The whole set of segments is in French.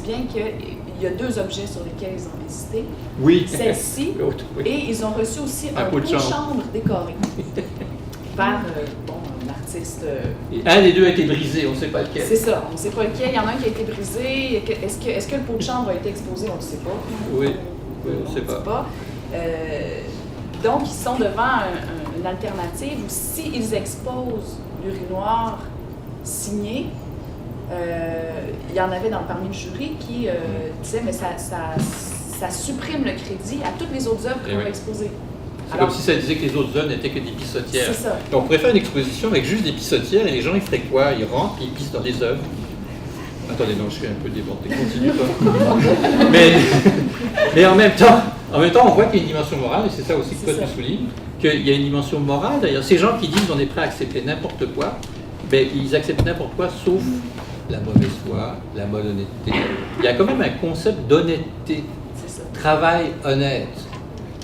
bien qu'il y a 2 objets sur lesquels ils ont hésité. Oui. Celle-ci, Oui. et ils ont reçu aussi un pot de chambre décoré par un artiste. Et un des deux a été brisé, on ne sait pas lequel. C'est ça, on ne sait pas lequel. Il y en a un qui a été brisé. Est-ce que le pot de chambre a été exposé? On ne le sait pas. Oui, on ne sait pas. Donc, ils sont devant une alternative où s'ils exposent l'urinoir signé, il y en avait parmi le jury qui disait mais ça supprime le crédit à toutes les autres œuvres qu'on va exposer. C'est comme si ça disait que les autres zones n'étaient que des pissotières. C'est ça. Donc, on pourrait faire une exposition avec juste des pissotières et les gens ils feraient quoi? Ils rentrent et ils pissent dans les œuvres. Attendez, non, je suis un peu débordé. Continue pas. mais en même temps, on voit qu'il y a une dimension morale, et c'est ça aussi que toi tu soulignes, qu'il y a une dimension morale. D'ailleurs, ces gens qui disent qu'on est prêt à accepter n'importe quoi, ben, ils acceptent n'importe quoi sauf la mauvaise foi, la malhonnêteté. Il y a quand même un concept d'honnêteté, travail honnête.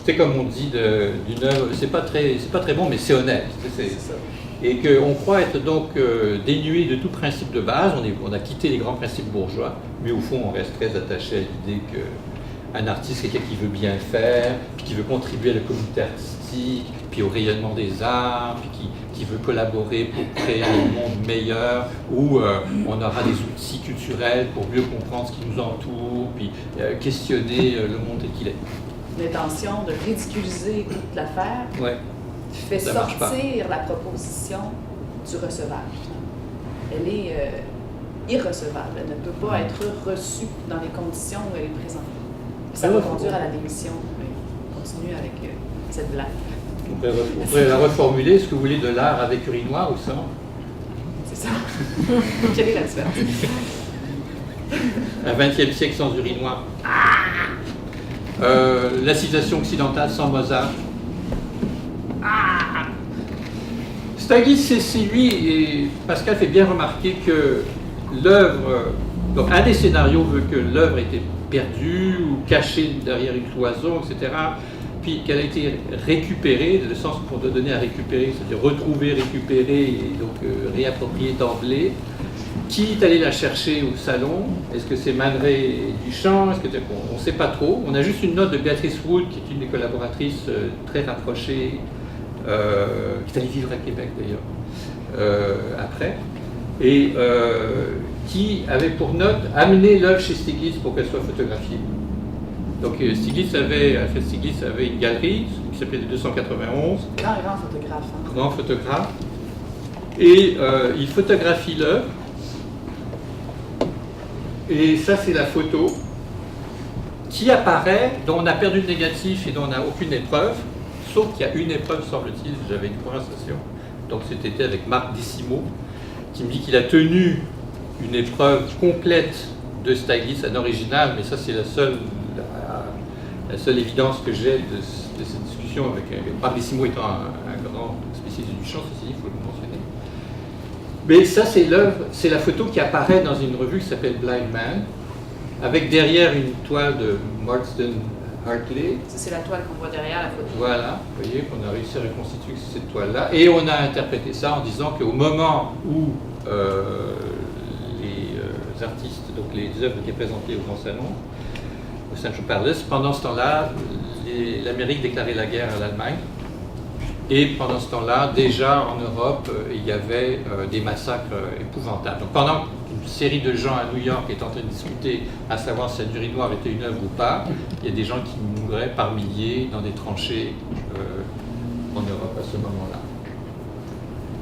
C'est comme on dit d'une œuvre, c'est pas très bon, mais c'est honnête. Et qu'on croit être donc dénué de tout principe de base. On a quitté les grands principes bourgeois, mais au fond, on reste très attaché à l'idée qu'un artiste, c'est quelqu'un qui veut bien faire, puis qui veut contribuer à la communauté artistique, puis au rayonnement des arts, puis qui veut collaborer pour créer un monde meilleur, où on aura des outils culturels pour mieux comprendre ce qui nous entoure, puis questionner le monde tel qu'il est. L'intention de ridiculiser toute l'affaire fait sortir la proposition du recevable. Elle est irrecevable. Elle ne peut pas être reçue dans les conditions où elle est présentée. Ça va conduire à la démission. On continue avec cette blague. On pourrait la reformuler. Est-ce que vous voulez de l'art avec urinoir ou sans? C'est ça. Quelle est la différence? Un 20e siècle sans urinoir. La civilisation occidentale sans Mozart. Stagis, c'est lui, et Pascal fait bien remarquer que l'œuvre, donc un des scénarios veut que l'œuvre ait été perdue ou cachée derrière une cloison, etc., puis qu'elle a été récupérée, le sens pour donner à récupérer, c'est-à-dire retrouver, récupérer, et donc réapproprier d'emblée. Qui est allé la chercher au salon? Est-ce que c'est Man Ray et Duchamp? On ne sait pas trop. On a juste une note de Beatrice Wood, qui est une des collaboratrices très rapprochées, qui est allée vivre à Québec d'ailleurs, après, et qui avait pour note amener l'œuvre chez Stiglitz pour qu'elle soit photographiée. Donc Stiglitz avait une galerie qui s'appelait 291. Grand photographe. Hein. Grand photographe. Et il photographie l'œuvre. Et ça, c'est la photo qui apparaît, dont on a perdu le négatif et dont on n'a aucune épreuve, sauf qu'il y a une épreuve, semble-t-il. J'avais une conversation, donc c'était avec Marc Dissimo, qui me dit qu'il a tenu une épreuve complète de Stagis, un original, mais ça, c'est la seule évidence que j'ai de cette discussion avec Marc Dissimo étant un grand spécialiste du chant, ceci dit, il faut le mentionner. Mais ça, c'est l'œuvre, c'est la photo qui apparaît dans une revue qui s'appelle Blind Man, avec derrière une toile de Marsden Hartley. Ça, c'est la toile qu'on voit derrière la photo. Voilà, vous voyez qu'on a réussi à reconstituer cette toile-là. Et on a interprété ça en disant qu'au moment où les artistes, donc les œuvres étaient présentées au Grand Salon, au Central Palace, pendant ce temps-là, l'Amérique déclarait la guerre à l'Allemagne. Et pendant ce temps-là, déjà en Europe, il y avait des massacres épouvantables. Donc pendant qu'une série de gens à New York est en train de discuter à savoir si un urinoir était une œuvre ou pas, il y a des gens qui mouraient par milliers dans des tranchées en Europe à ce moment-là.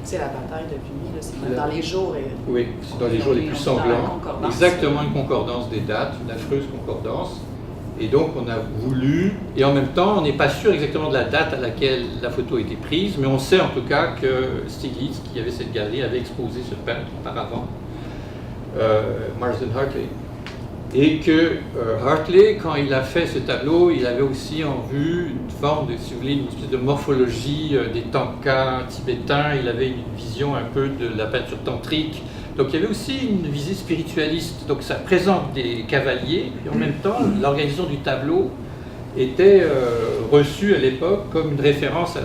C'est la bataille de Vimy, c'est dans les jours. Oui, c'est dans les jours les plus sanglants. Exactement, une concordance des dates, une affreuse concordance. Et donc on a voulu, et en même temps on n'est pas sûr exactement de la date à laquelle la photo a été prise, mais on sait en tout cas que Stiglitz, qui avait cette galerie, avait exposé ce peintre auparavant, Marsden Hartley. Et que Hartley, quand il a fait ce tableau, il avait aussi en vue une forme de, si vous voulez, une espèce de morphologie des tankas tibétains, il avait une vision un peu de la peinture tantrique. Donc il y avait aussi une visée spiritualiste, donc ça présente des cavaliers, et en même temps l'organisation du tableau était reçue à l'époque comme une référence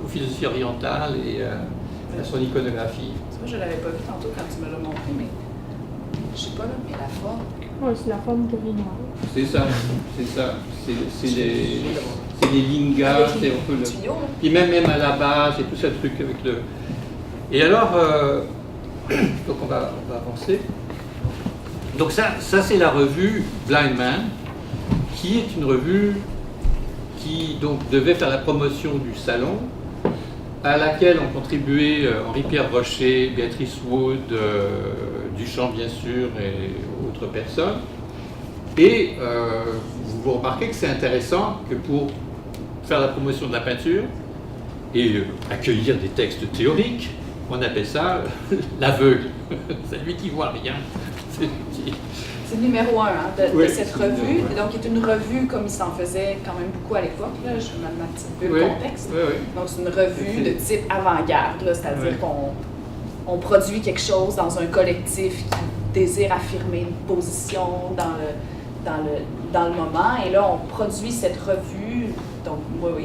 aux philosophies orientales et à son iconographie. Moi je ne l'avais pas vu tantôt quand tu me l'as montré, mais je ne sais pas là, mais la forme, Oui, c'est la forme de l'inoir. C'est ça. C'est les lingas, c'est un peu le... Puis même à la base, et tout ce truc avec le... Et alors, donc on va avancer. Donc ça c'est la revue Blind Man, qui est une revue qui donc devait faire la promotion du salon, à laquelle ont contribué Henri-Pierre Rocher, Béatrice Wood, Duchamp bien sûr et autres personnes. Et vous remarquez que c'est intéressant que pour faire la promotion de la peinture et accueillir des textes théoriques, on appelle ça l'aveugle. C'est lui qui voit rien. C'est le numéro 1 de cette revue, donc qui est une revue comme il s'en faisait quand même beaucoup à l'époque, je me mets un petit peu le contexte. Donc c'est une revue de type avant-garde, c'est-à-dire qu'on produit quelque chose dans un collectif qui désire affirmer une position dans le moment, et là on produit cette revue, donc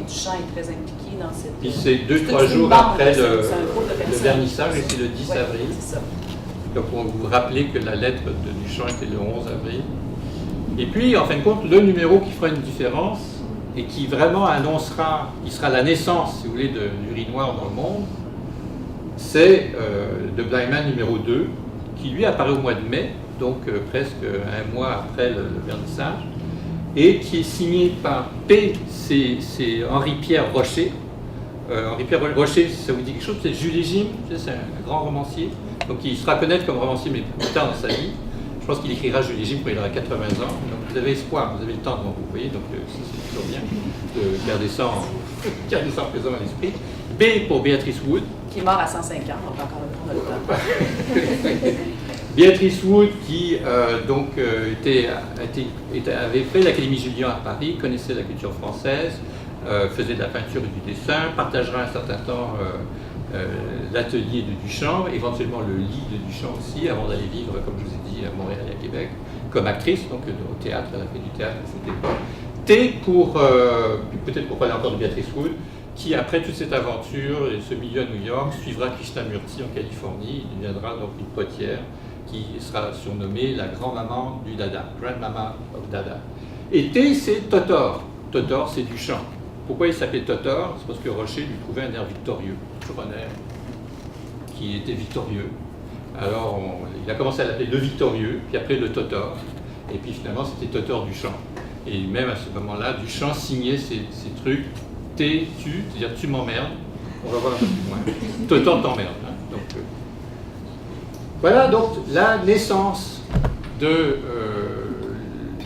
Duchamp est très impliqué dans cette... Puis c'est 2-3 jours après le vernissage, et c'est le 10 avril. C'est ça. Donc on vous rappelez que la lettre de Duchamp était le 11 avril. Et puis, en fin de compte, le numéro qui fera une différence et qui vraiment annoncera, qui sera la naissance, si vous voulez, du riz noir dans le monde, c'est The Blind Man numéro 2, qui lui apparaît au mois de mai, donc presque un mois après le vernissage, et qui est signé par P, c'est Henri-Pierre Rocher. Henri-Pierre Rocher, ça vous dit quelque chose, c'est Jules et Jim, c'est un grand romancier. Donc il sera connaître comme romancier, mais plus tard dans sa vie. Je pense qu'il écrira Jules et Jim quand il aura 80 ans. Donc vous avez espoir, vous avez le temps devant vous, voyez, donc c'est toujours bien de garder ça présent à l'esprit. B pour Béatrice Wood. Qui est mort à 105 ans, on va encore le temps. Béatrice Wood, qui avait fait l'Académie Julian à Paris, connaissait la culture française, faisait de la peinture et du dessin, partagera un certain temps l'atelier de Duchamp, éventuellement le lit de Duchamp aussi, avant d'aller vivre, comme je vous ai dit, à Montréal et à Québec, comme actrice, donc au théâtre, elle a fait du théâtre à cette époque. T pour, peut-être pour parler encore de Béatrice Wood, qui après toute cette aventure et ce milieu à New York, suivra Krishnamurti en Californie, il deviendra donc une potière qui sera surnommée la grand-maman du Dada, Grandmama of Dada. Et T, c'est Totor. Totor, c'est Duchamp. Pourquoi il s'appelait Totor? C'est parce que Rocher lui trouvait un air victorieux, toujours un air qui était victorieux. Alors il a commencé à l'appeler le Victorieux, puis après le Totor, et puis finalement c'était Totor Duchamp. Et même à ce moment-là, Duchamp signait ces trucs T, tu, c'est-à-dire tu m'emmerdes, on va voir un peu plus loin. Totor t'emmerde. Hein. Donc, voilà donc la naissance de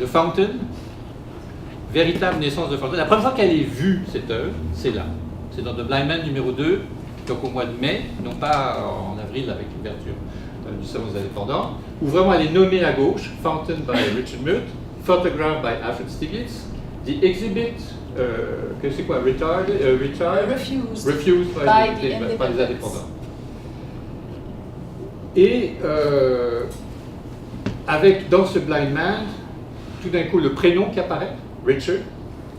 Fountain. Véritable naissance de Fountain. La première fois qu'elle est vue, cette œuvre, c'est là. C'est dans The Blind Man numéro 2, donc au mois de mai, non pas en avril avec l'ouverture du Salon des Indépendants, où vraiment elle est nommée à gauche, Fountain by Richard Muth, Photograph by Alfred Stieglitz, The Exhibit, c'est quoi, Refused by les Indépendants. Et avec dans ce Blind Man, tout d'un coup le prénom qui apparaît, Richard,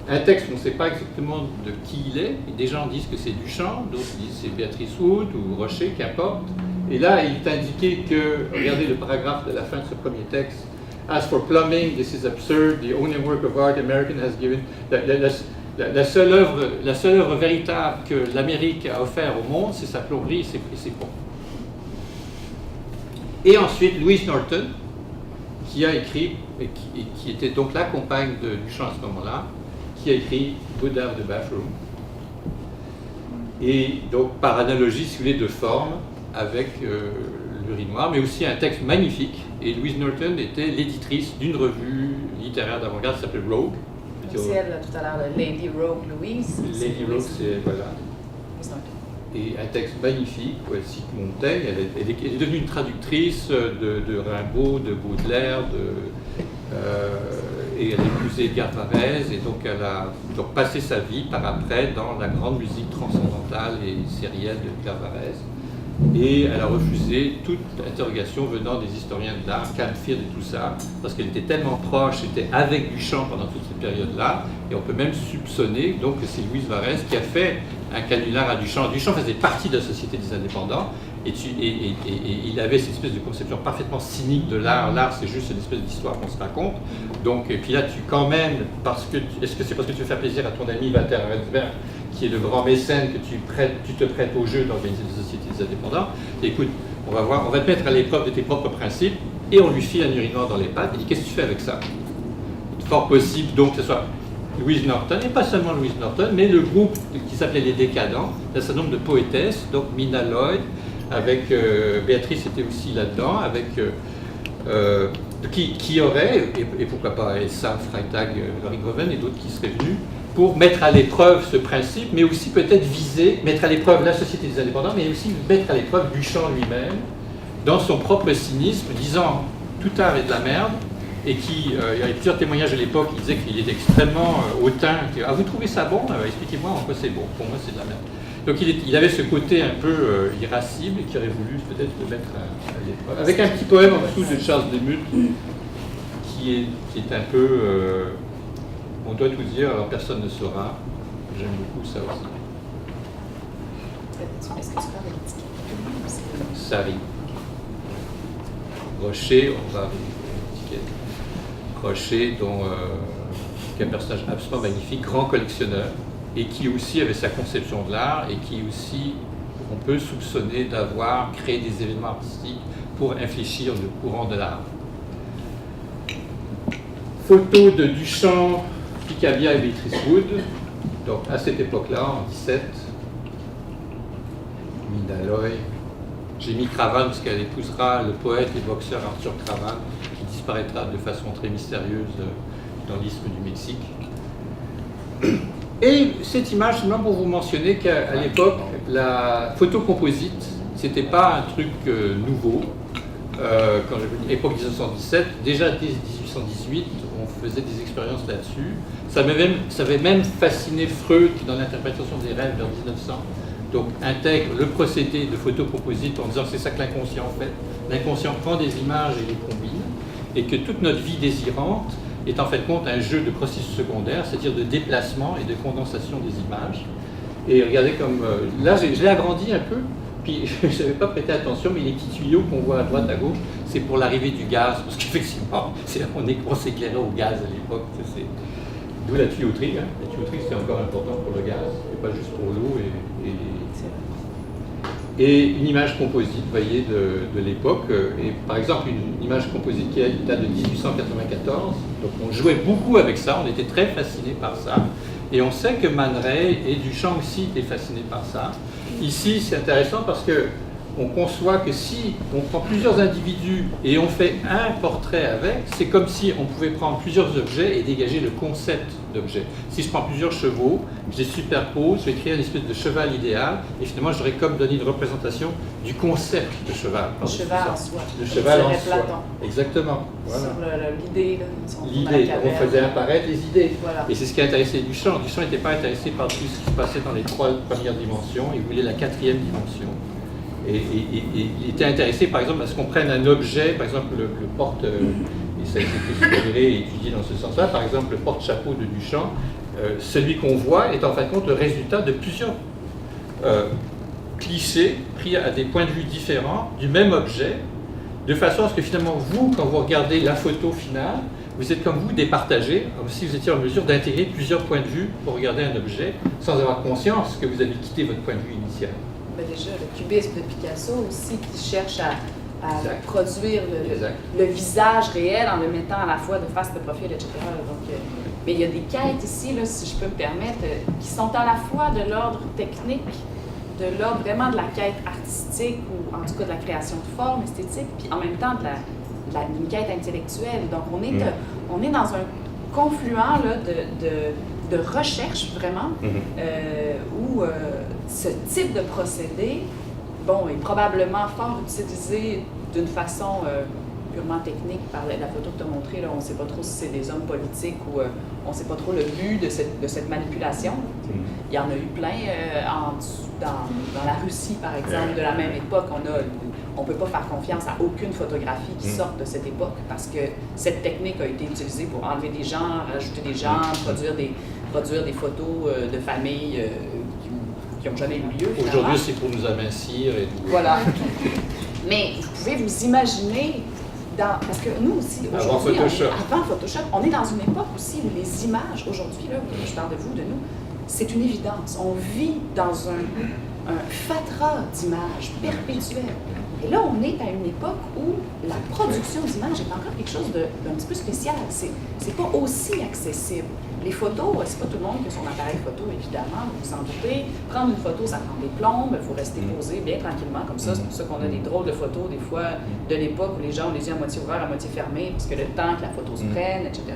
un texte on ne sait pas exactement de qui il est, et des gens disent que c'est Duchamp, d'autres disent que c'est Béatrice Wood ou Rocher, qu'importe. Et là, il est indiqué que, regardez le paragraphe de la fin de ce premier texte, As for plumbing, this is absurd, the only work of art American has given. La seule œuvre véritable que l'Amérique a offert au monde, c'est sa plomberie et ses ponts. Et ensuite, Louise Norton, qui a écrit, et qui était donc la compagne de Duchamp à ce moment-là, qui a écrit Buddha of the Bathroom. Et donc, par analogie, si vous voulez, de forme, avec l'urinoir, mais aussi un texte magnifique. Et Louise Norton était l'éditrice d'une revue littéraire d'avant-garde qui s'appelait Rogue. C'est elle, tout à l'heure, Lady Rogue Louise. Lady Rogue, c'est, voilà. Et un texte magnifique où elle cite Montaigne. Elle est devenue une traductrice de Rimbaud, de Baudelaire, et elle a épousé Edgar Varèse, et donc elle a donc passé sa vie par après dans la grande musique transcendantale et sérielle de Edgar Varèse. Et elle a refusé toute interrogation venant des historiens de l'art, Canfield et tout ça, parce qu'elle était tellement proche, était avec Duchamp pendant toute cette période-là, et on peut même soupçonner donc que c'est Louise Varèse qui a fait un canular à Duchamp. Duchamp faisait partie de la Société des Indépendants, Et il avait cette espèce de conception parfaitement cynique de l'art. L'art, c'est juste une espèce d'histoire qu'on se raconte. Donc, et puis là, est-ce que c'est parce que tu veux faire plaisir à ton ami Walter Reinsberg, qui est le grand mécène, que tu te prêtes au jeu d'organiser des sociétés des indépendants? Et écoute, on va te mettre à l'épreuve de tes propres principes, et on lui file un urinoir dans les pattes. Il dit, qu'est-ce que tu fais avec ça? Fort possible, donc, que ce soit Louise Norton, et pas seulement Louise Norton, mais le groupe qui s'appelait Les Décadents, un certain nombre de poétesses, donc Mina Lloyd, avec Béatrice était aussi là-dedans, avec qui aurait, et pourquoi pas Elsa Freitag, Laurie Groven et d'autres qui seraient venus pour mettre à l'épreuve ce principe, mais aussi peut-être mettre à l'épreuve la Société des indépendants, mais aussi mettre à l'épreuve Duchamp lui-même, dans son propre cynisme, disant tout art est de la merde, et il y avait plusieurs témoignages à l'époque qui disaient qu'il était extrêmement hautain. Ah, vous trouvez ça bon? Expliquez-moi en quoi c'est bon. Pour moi, c'est de la merde. Donc il avait ce côté un peu irascible et qui aurait voulu peut-être le mettre à l'épreuve. Avec un petit poème en dessous de Charles Demuth qui est un peu on doit tout dire, alors personne ne saura. J'aime beaucoup ça aussi. Est-ce que tu parles de l'étiquette? Sari. Rocher, on va l'étiquette. Rocher, qui est un personnage absolument magnifique, grand collectionneur, et qui aussi avait sa conception de l'art, et qui aussi, on peut soupçonner d'avoir créé des événements artistiques pour infléchir le courant de l'art. Photo de Duchamp, Picabia et Beatrice Wood, donc à cette époque-là, en 17. Mina Lloyd. J'ai mis Cravan parce qu'elle épousera le poète et boxeur Arthur Cravan, qui disparaîtra de façon très mystérieuse dans l'isthme du Mexique. Et cette image, seulement pour vous mentionner qu'à l'époque, la photo composite, c'était pas un truc nouveau. Quand j'ai venu époque 1917, déjà dès 1818, on faisait des expériences là-dessus. Ça avait même fasciné Freud dans l'interprétation des rêves vers 1900. Donc intègre le procédé de photo composite en disant que c'est ça que l'inconscient fait. L'inconscient prend des images et les combine, et que toute notre vie désirante est en fait compte un jeu de processus secondaires, c'est-à-dire de déplacement et de condensation des images. Et regardez comme... là, je l'ai agrandi un peu, puis je n'avais pas prêté attention, mais les petits tuyaux qu'on voit à droite, à gauche, c'est pour l'arrivée du gaz, parce qu'effectivement, on s'éclairait au gaz à l'époque. D'où la tuyauterie. Hein. La tuyauterie, c'est encore important pour le gaz, et pas juste pour l'eau. Et une image composite, vous voyez, de l'époque. Et par exemple, une image composite qui date de 1894. Donc on jouait beaucoup avec ça, on était très fascinés par ça. Et on sait que Man Ray et Duchamp aussi étaient fascinés par ça. Ici, c'est intéressant parce que on conçoit que si on prend plusieurs individus et on fait un portrait avec, c'est comme si on pouvait prendre plusieurs objets et dégager le concept d'objet. Si je prends plusieurs chevaux, je les superpose, je vais créer une espèce de cheval idéal, et finalement j'aurais comme donné une représentation du concept de cheval. Le cheval en soi. Le cheval en soi. Platon. Exactement. Voilà. Sur l'idée. L'idée, on faisait apparaître les idées. Voilà. Et c'est ce qui a intéressé Duchamp. Duchamp n'était pas intéressé par tout ce qui se passait dans les 3 premières dimensions, il voulait la 4e dimension. Et il était intéressé, par exemple, à ce qu'on prenne un objet, par exemple le porte, et ça a été suggéré et étudié dans ce sens-là, par exemple le porte-chapeau de Duchamp, celui qu'on voit est en fin de compte le résultat de plusieurs clichés pris à des points de vue différents du même objet, de façon à ce que finalement vous, quand vous regardez la photo finale, vous êtes comme vous départagé, comme si vous étiez en mesure d'intégrer plusieurs points de vue pour regarder un objet, sans avoir conscience que vous avez quitté votre point de vue initial. Ben déjà, le cubisme de Picasso aussi, qui cherche à produire le visage réel en le mettant à la fois de face, de profil, etc. Donc, mais il y a des quêtes ici, là, si je peux me permettre, qui sont à la fois de l'ordre technique, de l'ordre vraiment de la quête artistique, ou en tout cas de la création de formes esthétiques, puis en même temps d'une quête intellectuelle. Donc on est dans un confluent là, de recherche vraiment, où ce type de procédé, bon, est probablement fort utilisé d'une façon purement technique par la photo que tu as montrée. Là, on ne sait pas trop si c'est des hommes politiques ou on ne sait pas trop le but de cette manipulation. Il y en a eu plein dans la Russie, par exemple, de la même époque. On ne peut pas faire confiance à aucune photographie qui sorte de cette époque parce que cette technique a été utilisée pour enlever des gens, rajouter des gens, produire des photos de familles n'ont jamais eu lieu. Aujourd'hui, c'est pour nous amincir et tout. Voilà. Mais vous pouvez vous imaginer, parce que nous aussi, aujourd'hui, avant Photoshop, on est dans une époque aussi où les images, aujourd'hui, là, je parle de vous, de nous, c'est une évidence. On vit dans un fatras d'images perpétuel. Et là, on est à une époque où la production d'images est encore quelque chose d'un petit peu spécial. C'est pas aussi accessible. Les photos, c'est pas tout le monde qui a son appareil photo, évidemment, vous vous en doutez. Prendre une photo, ça prend des plombes, il faut rester posé bien tranquillement, comme ça. C'est pour ça qu'on a des drôles de photos, des fois, de l'époque où les gens ont les yeux à moitié ouverts, à moitié fermés, parce que le temps que la photo se prenne, etc.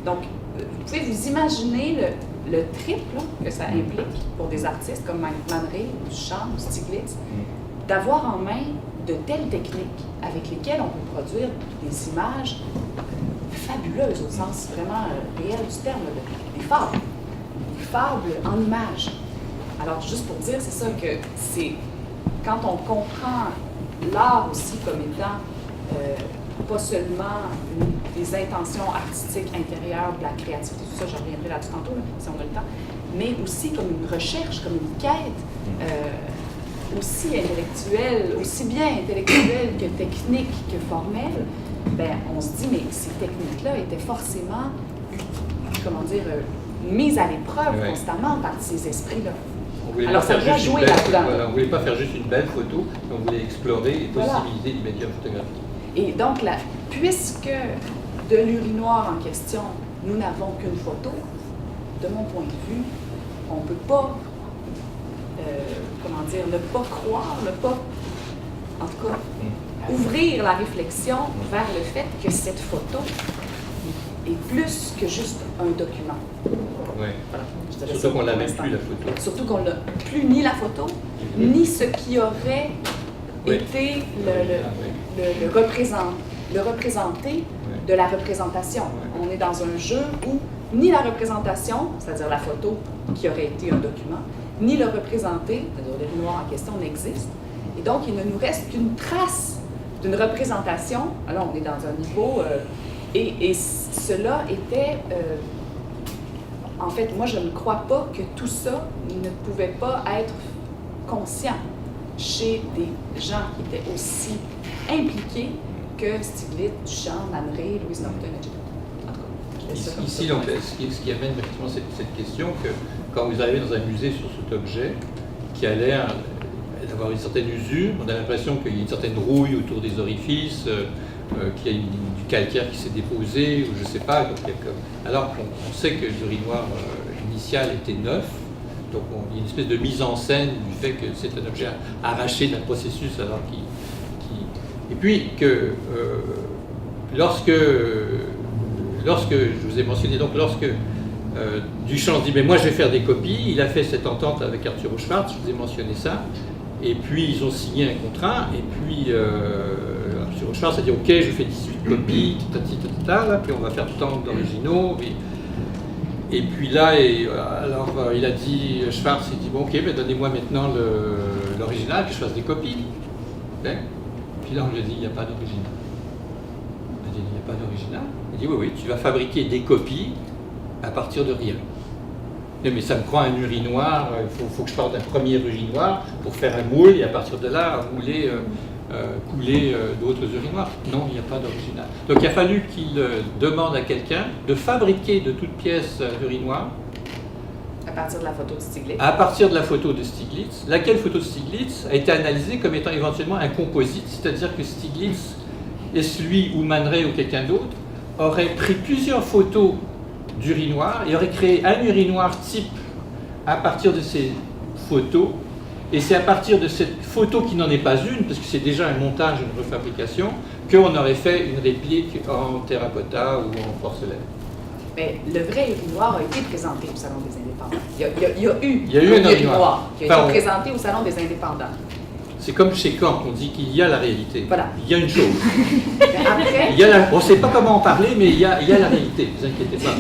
Donc, vous pouvez vous imaginer le triple que ça implique pour des artistes comme Man Ray, ou Duchamp, ou Stiglitz, d'avoir en main de telles techniques avec lesquelles on peut produire des images fabuleuses au sens vraiment réel du terme, des fables en images. Alors, juste pour dire, c'est ça que c'est quand on comprend l'art aussi comme étant pas seulement des intentions artistiques intérieures, de la créativité, tout ça, j'en reviendrai là-dessus tantôt, là, si on a le temps, mais aussi comme une recherche, comme une quête, aussi intellectuelle, aussi bien intellectuelle que technique que formelle, ben, on se dit, mais ces techniques-là étaient forcément, comment dire, mises à l'épreuve constamment par ces esprits-là. Alors, ça doit jouer là-dedans. Voilà, on ne voulait pas faire juste une belle photo, mais on voulait explorer les possibilités du médium photographique. Et donc, là, puisque de l'urinoir en question, nous n'avons qu'une photo, de mon point de vue, on ne peut pas, comment dire, ne pas croire, ne pas, en tout cas, ouvrir la réflexion vers le fait que cette photo est plus que juste un document. Oui. Voilà. Surtout qu'on ne l'avait plus, la photo. Surtout qu'on n'a plus ni la photo, ni ce qui aurait été le représenté de la représentation. On est dans un jeu où ni la représentation, c'est-à-dire la photo qui aurait été un document, ni le représenté, c'est-à-dire le noir en question, n'existe. Et donc, il ne nous reste qu'une trace d'une représentation. Alors, on est dans un niveau... et cela était... en fait, moi, je ne crois pas que tout ça ne pouvait pas être conscient chez des gens qui étaient aussi impliqués que Stiglitz, Duchamp, Man Ray, Louise Norton, etc. En tout cas, ici, donc, ce qui amène effectivement cette question, que quand vous arrivez dans un musée sur cet objet, qui a l'air d'avoir une certaine usure, on a l'impression qu'il y a une certaine rouille autour des orifices, qu'il y a du calcaire qui s'est déposé, ou je ne sais pas. Alors qu'on sait que l'urinoir initial était neuf, donc il y a une espèce de mise en scène du fait que c'est un objet arraché d'un processus, alors et puis que lorsque je vous ai mentionné, donc lorsque Duchamp dit « mais moi je vais faire des copies », il a fait cette entente avec Arturo Schwarz, je vous ai mentionné ça, et puis ils ont signé un contrat, et puis Arturo Schwarz a dit « ok, je fais 18 copies, là, puis on va faire tant d'originaux ». Et puis là, alors il a dit, Schwarz, il dit « bon ok, ben, donnez-moi maintenant l'original, que je fasse des copies ». Puis là, on lui a dit, il n'y a pas d'original. Il a dit, il n'y a pas d'original. Il dit, oui, tu vas fabriquer des copies à partir de rien. Mais ça me prend un urinoir, il faut que je parte d'un premier urinoir pour faire un moule, et à partir de là, couler d'autres urinoirs. Non, il n'y a pas d'original. Donc il a fallu qu'il demande à quelqu'un de fabriquer de toutes pièces l'urinoir. À partir de la photo de Stiglitz. À partir de la photo de Stiglitz, laquelle photo de Stiglitz a été analysée comme étant éventuellement un composite, c'est-à-dire que Stiglitz, est-ce lui ou Man Ray ou quelqu'un d'autre, aurait pris plusieurs photos d'urinoir et aurait créé un urinoir type à partir de ces photos, et c'est à partir de cette photo qui n'en est pas une, parce que c'est déjà un montage, une refabrication, qu'on aurait fait une réplique en terracotta ou en porcelaine. Mais le vrai urinoir a été présenté au Salon des Indépendants. Il y a eu un urinoir qui a été présenté au Salon des Indépendants. C'est comme chez Kant, on dit qu'il y a la réalité. Voilà. Il y a une chose. Après, on ne sait pas comment en parler, mais il y a la réalité, ne vous inquiétez pas.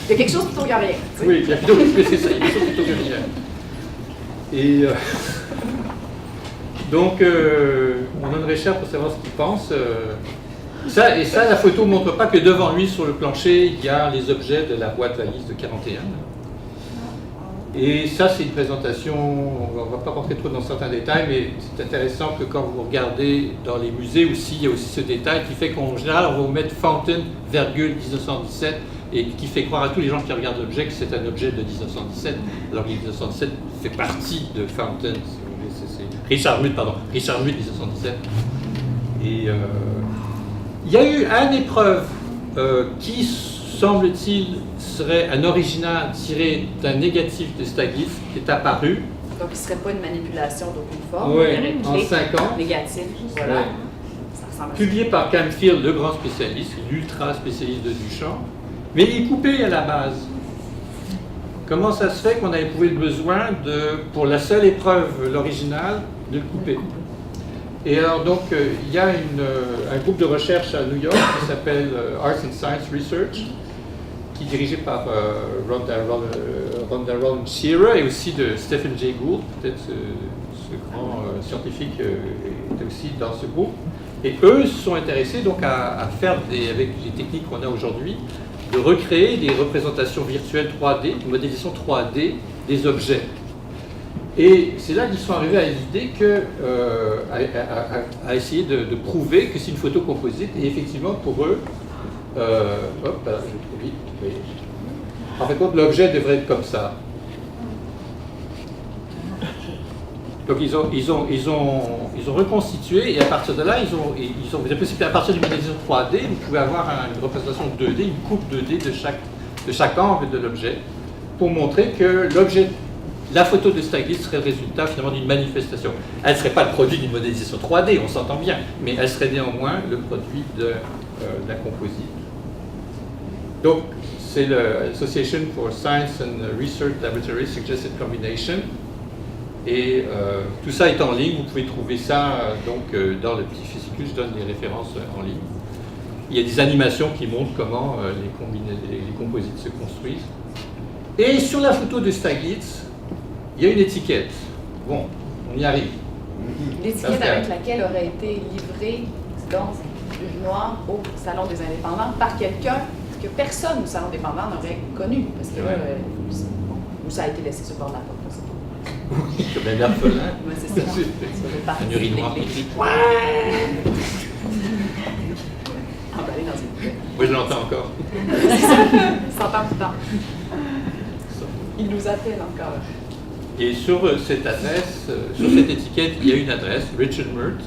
Il y a quelque chose plutôt que rien. Oui, il y a plutôt que c'est ça, il y a quelque chose plutôt que rien. Et donc, on donnerait cher pour savoir ce qu'il pense. Ça, la photo ne montre pas que devant lui, sur le plancher, il y a les objets de la boîte valise de 41. Et ça, c'est une présentation, on ne va pas rentrer trop dans certains détails, mais c'est intéressant que quand vous regardez dans les musées aussi, il y a aussi ce détail qui fait qu'en général, on va vous mettre Fountain, virgule, 1917, et qui fait croire à tous les gens qui regardent l'objet que c'est un objet de 1917, alors que 1917 fait partie de Fountain. C'est Richard Muth, 1917. Et il y a eu une épreuve qui, semble-t-il, serait un original tiré d'un négatif de Staglis qui est apparu. Donc, il ne serait pas une manipulation d'aucune forme. Oui, en 5 ans. Négatif, voilà. Ouais. Ça ressemble à Publié par Canfield, le grand spécialiste, l'ultra spécialiste de Duchamp, mais il est coupé à la base. Comment ça se fait qu'on a éprouvé le besoin pour la seule épreuve, l'original, de le couper? Et alors donc, il y a un groupe de recherche à New York qui s'appelle Arts and Science Research, qui est dirigé par Rhonda Rollins Shearer et aussi de Stephen Jay Gould, peut-être ce grand scientifique est aussi dans ce groupe. Et eux se sont intéressés donc à faire, avec les techniques qu'on a aujourd'hui, de recréer des représentations virtuelles 3D, une modélisation 3D des objets. Et c'est là qu'ils sont arrivés à l'idée à essayer de prouver que c'est une photo composite, et effectivement pour eux, je vais trop vite, oui. En fait, l'objet devrait être comme ça. Donc ils ont reconstitué, et à partir de là, vous avez possibilité, à partir d'une modélisation 3D, vous pouvez avoir une représentation 2D, une coupe 2D de chaque angle de l'objet, pour montrer que la photo de Staglis serait le résultat finalement d'une manifestation. Elle ne serait pas le produit d'une modélisation 3D, on s'entend bien, mais elle serait néanmoins le produit de la composite. Donc, c'est l'Association for Science and Research Laboratory Suggested Combination. Et tout ça est en ligne, vous pouvez trouver ça dans le petit fascicule, je donne les références en ligne. Il y a des animations qui montrent comment les composites se construisent. Et sur la photo de Staglis, il y a une étiquette. Bon, on y arrive. L'étiquette avec laquelle aurait été livrée donc une noire au Salon des Indépendants par quelqu'un que personne au Salon des Indépendants n'aurait connu, parce que ou ça a été laissé sur le bord de la porte. Comme un orphelin. Oui, c'est ça. Un urinoir qui crie. Emballé dans une bouteille. Moi, je l'entends encore. Il s'entend tout le temps. Il nous appelle encore. Et sur cette adresse, sur cette étiquette, il y a une adresse, Richard Muth,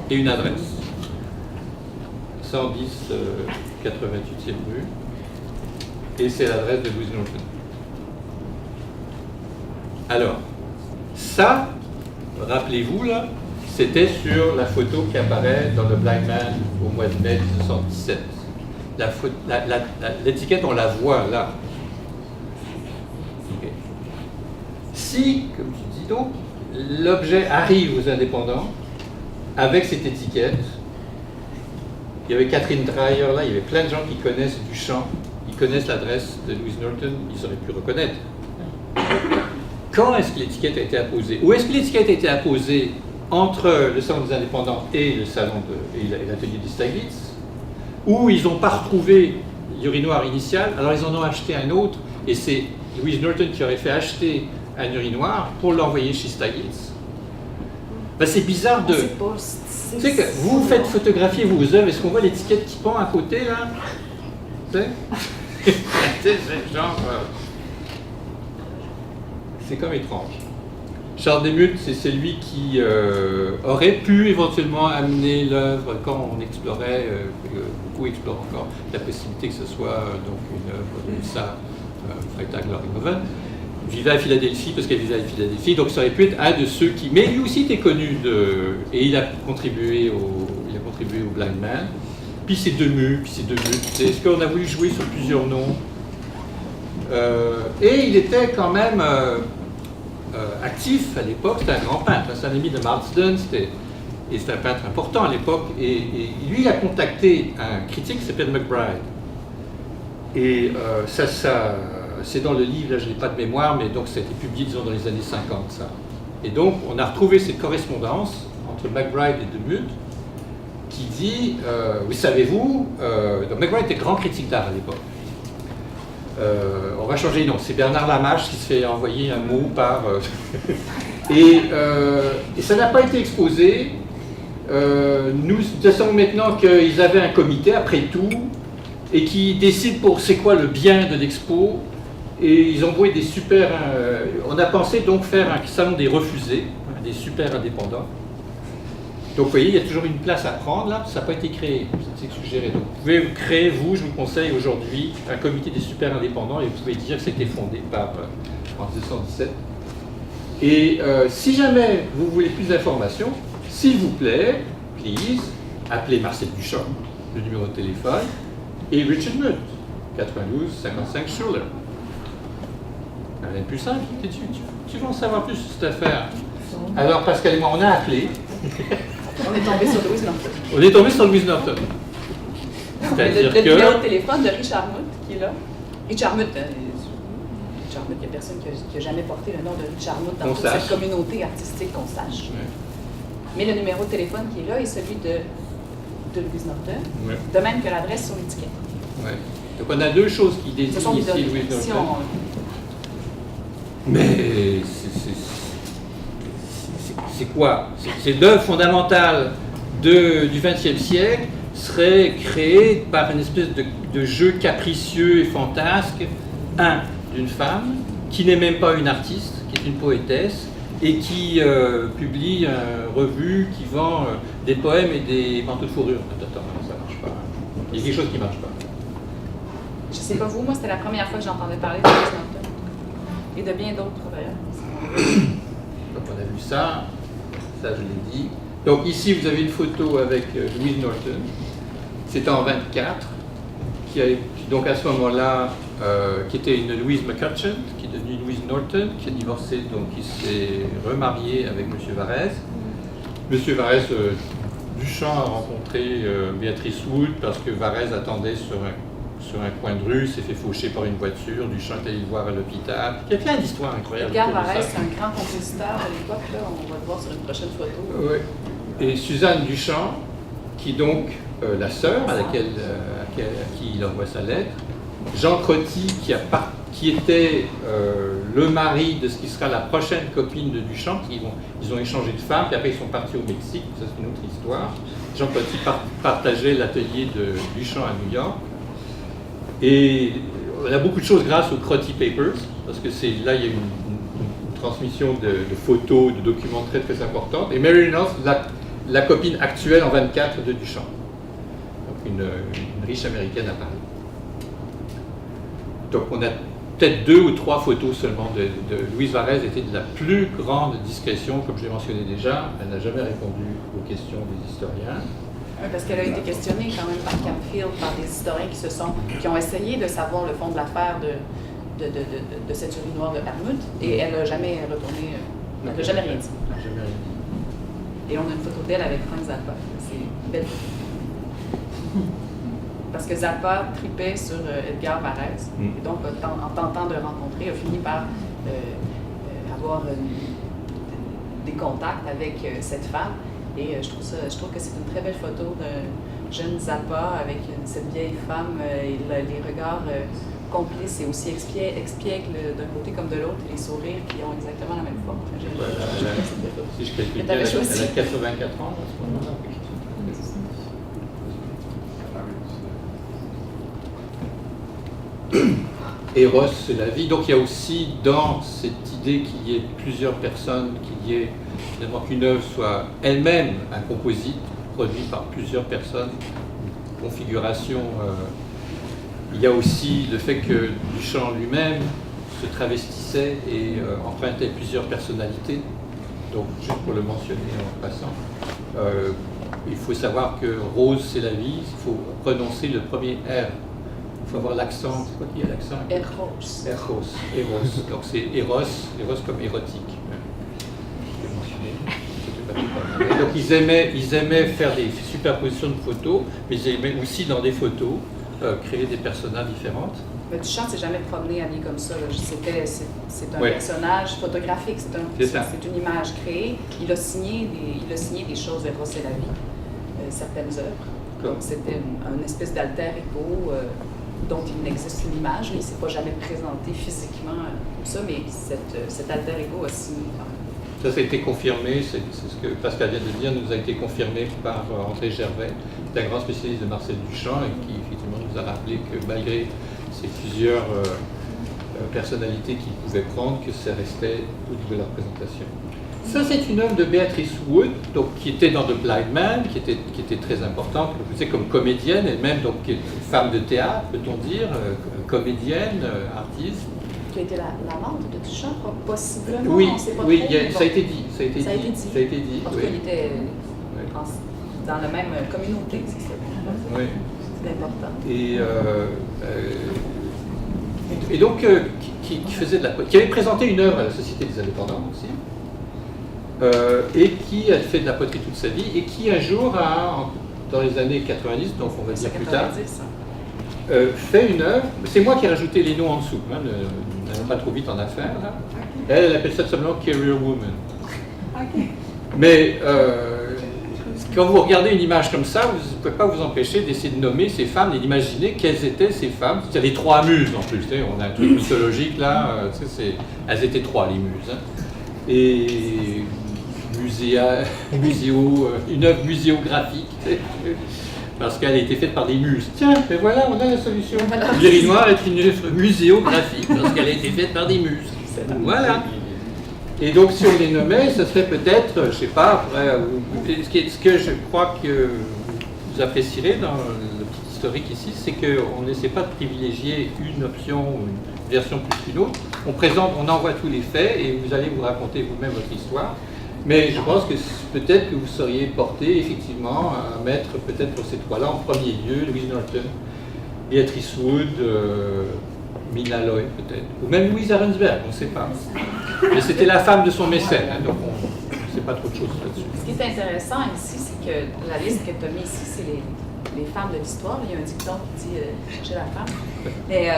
et une adresse. 110 88e rue. Et c'est l'adresse de Louise Norton. Alors, ça, rappelez-vous là, c'était sur la photo qui apparaît dans le Blind Man au mois de mai 1917. L'étiquette, on la voit là. Okay. Si, comme tu dis donc, l'objet arrive aux indépendants avec cette étiquette, il y avait Catherine Dreyer là, il y avait plein de gens qui connaissent Duchamp, ils connaissent l'adresse de Louise Norton, ils auraient pu reconnaître. Quand est-ce que l'étiquette a été apposée? Ou est-ce que l'étiquette a été apposée entre le Salon des Indépendants et le salon et l'atelier de Staglis, où ils n'ont pas retrouvé l'urinoir initial, alors ils en ont acheté un autre, et c'est Louise Norton qui aurait fait acheter un urinoir pour l'envoyer chez Staglis. Ben, c'est bizarre de... Tu sais que vous faites photographier vos œuvres, est-ce qu'on voit l'étiquette qui pend à côté là? Tu sais? Genre... c'est comme étrange. Charles Demuth, c'est celui qui aurait pu éventuellement amener l'œuvre quand on explorait, beaucoup explorent encore la possibilité que ce soit donc une œuvre de ça, Freitag Loringhoven, vivait à Philadelphie parce qu'elle vivait à Philadelphie, donc ça aurait pu être un de ceux qui... Mais lui aussi était connu et il a contribué au Blind Man. Puis c'est Demuth, puis c'est Demuth. Est-ce qu'on a voulu jouer sur plusieurs noms? Et il était quand même actif à l'époque, c'était un grand peintre, c'est un ami de Marsden, et c'était un peintre important à l'époque, et lui il a contacté un critique qui s'appelle McBride. Et c'est dans le livre, là je n'ai pas de mémoire, mais donc ça a été publié disons dans les années 50 ça. Et donc on a retrouvé cette correspondance entre McBride et Demuth qui dit, oui savez-vous, donc McBride était grand critique d'art à l'époque. On va changer, non, c'est Bernard Lamache qui se fait envoyer un mot par... et ça n'a pas été exposé. Nous savons maintenant qu'ils avaient un comité, après tout, et qui décide pour c'est quoi le bien de l'expo. Et ils ont envoyé des super... on a pensé donc faire un salon des refusés, des super indépendants. Donc vous voyez, il y a toujours une place à prendre là, ça n'a pas été créé, c'est suggéré. Donc vous pouvez créer, vous, je vous conseille aujourd'hui, un comité des super indépendants et vous pouvez dire que c'était fondé par en 1917. Et si jamais vous voulez plus d'informations, s'il vous plaît, please, appelez Marcel Duchamp, le numéro de téléphone, et Richard Mudd, 92 55 Schuller. Rien de plus simple, tu veux en savoir plus sur cette affaire. Alors Pascal et moi, on a appelé. On est tombé sur Louise Norton. On est tombé sur Louise Norton. C'est-à-dire que... Le numéro de téléphone de Richard Mudd qui est là. Richard Mudd, il n'y a personne qui n'a jamais porté le nom de Richard Mudd dans toute cette communauté artistique qu'on sache. Ouais. Mais le numéro de téléphone qui est là est celui de Louise Norton, ouais. De même que l'adresse sur l'étiquette. Ouais. Donc on a deux choses qui désignent ici Louise Norton. Mais c'est quoi? C'est l'œuvre fondamentale du XXe siècle serait créée par une espèce de jeu capricieux et fantasque, d'une femme qui n'est même pas une artiste, qui est une poétesse, et qui publie une revue qui vend des poèmes et des manteaux de fourrure. Attends, ça marche pas. Il y a quelque chose qui ne marche pas. Je sais pas vous, moi c'était la première fois que j'entendais parler de Louise Norton. Et de bien d'autres d'ailleurs. Donc on a vu ça je l'ai dit. Donc ici vous avez une photo avec Louise Norton. C'était en 24, donc à ce moment-là, qui était une Louise McCutcheon, qui est devenue Louise Norton, qui a divorcé, donc qui s'est remariée avec M. Varèse. M. Varèse, Duchamp a rencontré Béatrice Wood parce que Varèse attendait sur un coin de rue, s'est fait faucher par une voiture, Duchamp est allé le voir à l'hôpital. Il y a plein d'histoires incroyables. Edgar Varèse, c'est un grand compositeur à l'époque, là, on va le voir sur une prochaine photo. Oui. Et Suzanne Duchamp, qui donc la sœur à qui il envoie sa lettre, Jean Crotty, qui était le mari de ce qui sera la prochaine copine de Duchamp, ils ont échangé de femme, puis après ils sont partis au Mexique, ça c'est une autre histoire. Jean Crotty partageait l'atelier de Duchamp à New York. Et on a beaucoup de choses grâce aux Crotty Papers, parce que là il y a une transmission de photos, de documents très très importants. Et Mary Reynolds, la copine actuelle en 24 de Duchamp. Donc une riche américaine à Paris. Donc on a peut-être 2 ou 3 photos seulement de Louise Varèse, était de la plus grande discrétion, comme je l'ai mentionné déjà. Elle n'a jamais répondu aux questions des historiens. Oui, parce qu'elle a été questionnée quand même par Camfield, par des historiens qui ont essayé de savoir le fond de l'affaire de cette urinoir de Hermut, et elle n'a jamais retourné, elle n'a jamais rien dit. Et on a une photo d'elle avec Frank Zappa. C'est une belle photo. Parce que Zappa tripait sur Edgar Varèse, et donc en tentant de rencontrer, a fini par avoir des contacts avec cette femme. Et je trouve que c'est une très belle photo d'un jeune Zappa avec cette vieille femme et les regards complices et aussi expiègles d'un côté comme de l'autre, et les sourires qui ont exactement la même forme. Si je calcule bien, elle a 84 ans à ce moment-là. Eros, c'est la vie. Donc il y a aussi dans cette idée qu'il y ait plusieurs personnes, qu'il y ait finalement qu'une œuvre soit elle-même un composite produit par plusieurs personnes, une configuration. Il y a aussi le fait que Duchamp lui-même se travestissait et empruntait plusieurs personnalités. Donc juste pour le mentionner en passant, il faut savoir que Rose, c'est la vie. Il faut prononcer le premier R. Il faut avoir l'accent, c'est quoi qui est l'accent? Eros. Eros. Donc c'est Eros comme érotique. Donc ils aimaient faire des superpositions de photos, mais ils aimaient aussi dans des photos créer des personnages différentes. Mais Duchamp s'est jamais promené habillé comme ça. C'est un personnage photographique, c'est une image créée. Il a signé des choses, Eros et la vie, certaines œuvres. Donc c'était une espèce d'alter ego dont il n'existe qu'une image. Il ne s'est pas jamais présenté physiquement comme ça, mais cet alter ego a signé quand même. Ça a été confirmé, c'est ce que Pascal vient de dire, nous a été confirmé par André Gervais, un grand spécialiste de Marcel Duchamp, et qui effectivement nous a rappelé que malgré ces plusieurs personnalités qu'il pouvait prendre, que ça restait au niveau de la représentation. Ça, c'est une œuvre de Beatrice Wood, donc, qui était dans The Blind Man, qui était très importante, comme comédienne, elle-même, donc qui est une femme de théâtre, peut-on dire, comédienne, artiste. Qui a été l'amante de Duchamp, possiblement, oui, on ne sait pas oui, trop. Ça a été dit. Ça a été dit. En tout cas, il était dans la même communauté, c'est ça. Oui. C'est important. Et donc, qui faisait de la poterie, qui avait présenté une œuvre à la Société des Indépendants aussi, et qui a fait de la poterie toute sa vie, et qui un jour dans les années 90, donc on va dire plus tard, fait une œuvre. C'est moi qui ai rajouté les noms en dessous, n'allons pas trop vite en affaires. Là. Elle appelle ça tout simplement Career Woman. Mais quand vous regardez une image comme ça, vous ne pouvez pas vous empêcher d'essayer de nommer ces femmes et d'imaginer quelles étaient ces femmes. Il y a les trois muses en plus, on a un truc mythologique là, elles étaient trois les muses. Hein. Et une œuvre muséographique, parce qu'elle a été faite par des muses. Tiens, mais voilà, on a la solution. L'urinoir est une œuvre muséographique, parce qu'elle a été faite par des muses. Voilà. Et donc, si on les nommait, ça serait peut-être, je ne sais pas, ce que je crois que vous apprécierez dans le petit historique ici, c'est qu'on n'essaie pas de privilégier une option ou une version plus qu'une autre. On envoie tous les faits et vous allez vous raconter vous-même votre histoire. Mais je pense que peut-être que vous seriez porté effectivement à mettre peut-être pour ces trois-là en premier lieu Louise Norton, Beatrice Wood, Mina Loy peut-être, ou même Louise Arensberg, on ne sait pas. Mais c'était la femme de son mécène, hein, donc on ne sait pas trop de choses là-dessus. Ce qui est intéressant ici, c'est que la liste que tu as mise ici, c'est les femmes de l'histoire. Il y a un dicton qui dit chercher la femme. Mais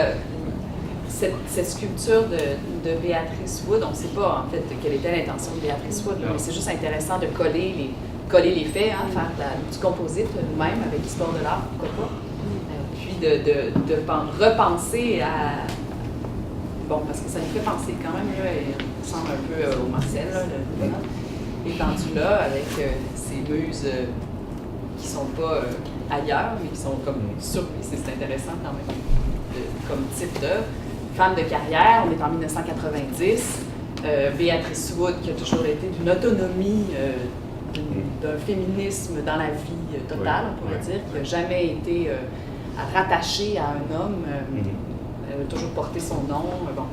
cette sculpture de Beatrice Wood, on ne sait pas en fait quelle était l'intention de Beatrice Wood, mais c'est juste intéressant de coller les faits, hein, faire du composite nous-mêmes avec l'histoire de l'art, pourquoi pas. Puis de repenser à... Bon, parce que ça nous fait penser quand même, là, il ressemble un peu au Marcel, là, étendu là, avec ces muses qui ne sont pas ailleurs, mais qui sont comme sur lui. C'est intéressant quand même, comme type d'œuvre. Femme de carrière, on est en 1990. Beatrice Wood, qui a toujours été d'une autonomie, d'un féminisme dans la vie totale, on pourrait dire, qui n'a jamais été rattachée à un homme. Elle a toujours porté son nom. Bon.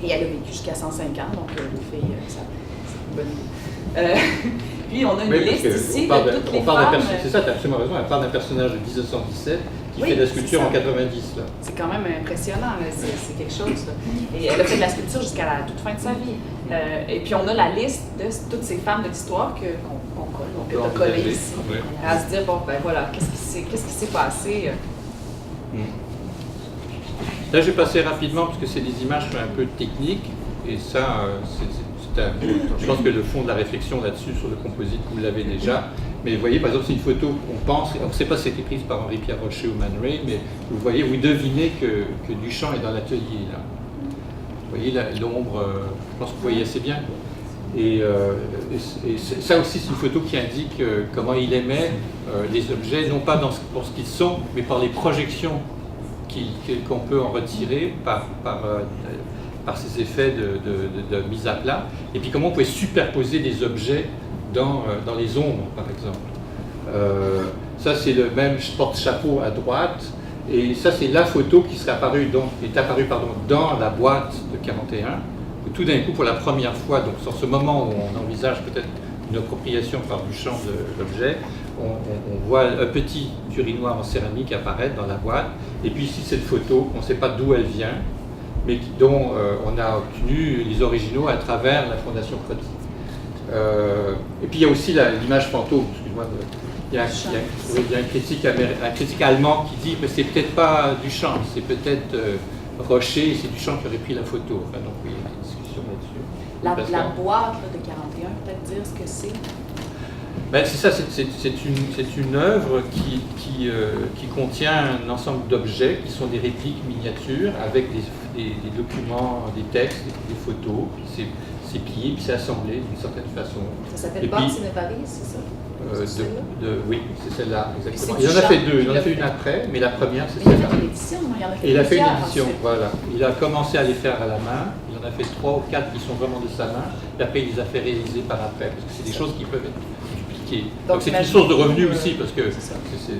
Et elle a vécu jusqu'à 105 ans, donc les filles, c'est une bonne idée. Puis on a une liste ici de toutes les femmes. C'est ça, tu as absolument raison, elle parle d'un personnage de 1917 qui fait de la sculpture en 90. C'est quand même impressionnant, c'est quelque chose. Là. Et elle a fait de la sculpture jusqu'à la toute fin de sa vie. Et puis on a la liste de toutes ces femmes de l'histoire qu'on colle, donc que tu as collé ici. À se dire, bon, ben voilà, qu'est-ce qui s'est passé? Là, je vais passer rapidement parce que c'est des images un peu techniques. Et ça, je pense que le fond de la réflexion là-dessus, sur le composite, vous l'avez déjà. Mais vous voyez, par exemple, c'est une photo qu'on pense, on ne sait pas si c'était prise par Henri-Pierre Rocher ou Man Ray, mais vous voyez, vous devinez que Duchamp est dans l'atelier, là. Vous voyez l'ombre, je pense que vous voyez assez bien. Et ça aussi, c'est une photo qui indique comment il aimait les objets, non pas pour ce qu'ils sont, mais par les projections qu'on peut en retirer par ces effets de mise à plat, et puis comment on pouvait superposer des objets dans les ombres, par exemple. Ça, c'est le même porte-chapeau à droite, et ça, c'est la photo qui est apparue dans la boîte de 41, où tout d'un coup, pour la première fois, donc sur ce moment où on envisage peut-être une appropriation par Duchamp de l'objet, on voit un petit urinoir en céramique apparaître dans la boîte, et puis ici, cette photo, on ne sait pas d'où elle vient, mais dont on a obtenu les originaux à travers la Fondation Crotty. Et puis il y a aussi l'image fantôme, excuse-moi, il y a un critique allemand qui dit que c'est peut-être pas Duchamp, c'est peut-être Rocher, et c'est Duchamp qui aurait pris la photo. Enfin, donc oui, il y a des discussions là-dessus. La boîte là, de 41, peut-être dire ce que c'est? Ben, c'est ça, c'est une œuvre qui contient un ensemble d'objets qui sont des répliques miniatures avec des documents, des textes, des photos, puis c'est plié, puis c'est assemblé d'une certaine façon. Ça s'appelle Box in Paris, c'est ça? Oui, c'est celle-là, exactement. Il en a fait deux, il en a fait une après, mais la première c'est celle-là. Il a fait une édition, voilà. Il a commencé à les faire à la main, il en a fait 3 ou 4 qui sont vraiment de sa main, et après il les a fait réaliser par après, parce que c'est des choses qui peuvent être dupliquées. Donc c'est une source de revenus aussi, parce que c'est...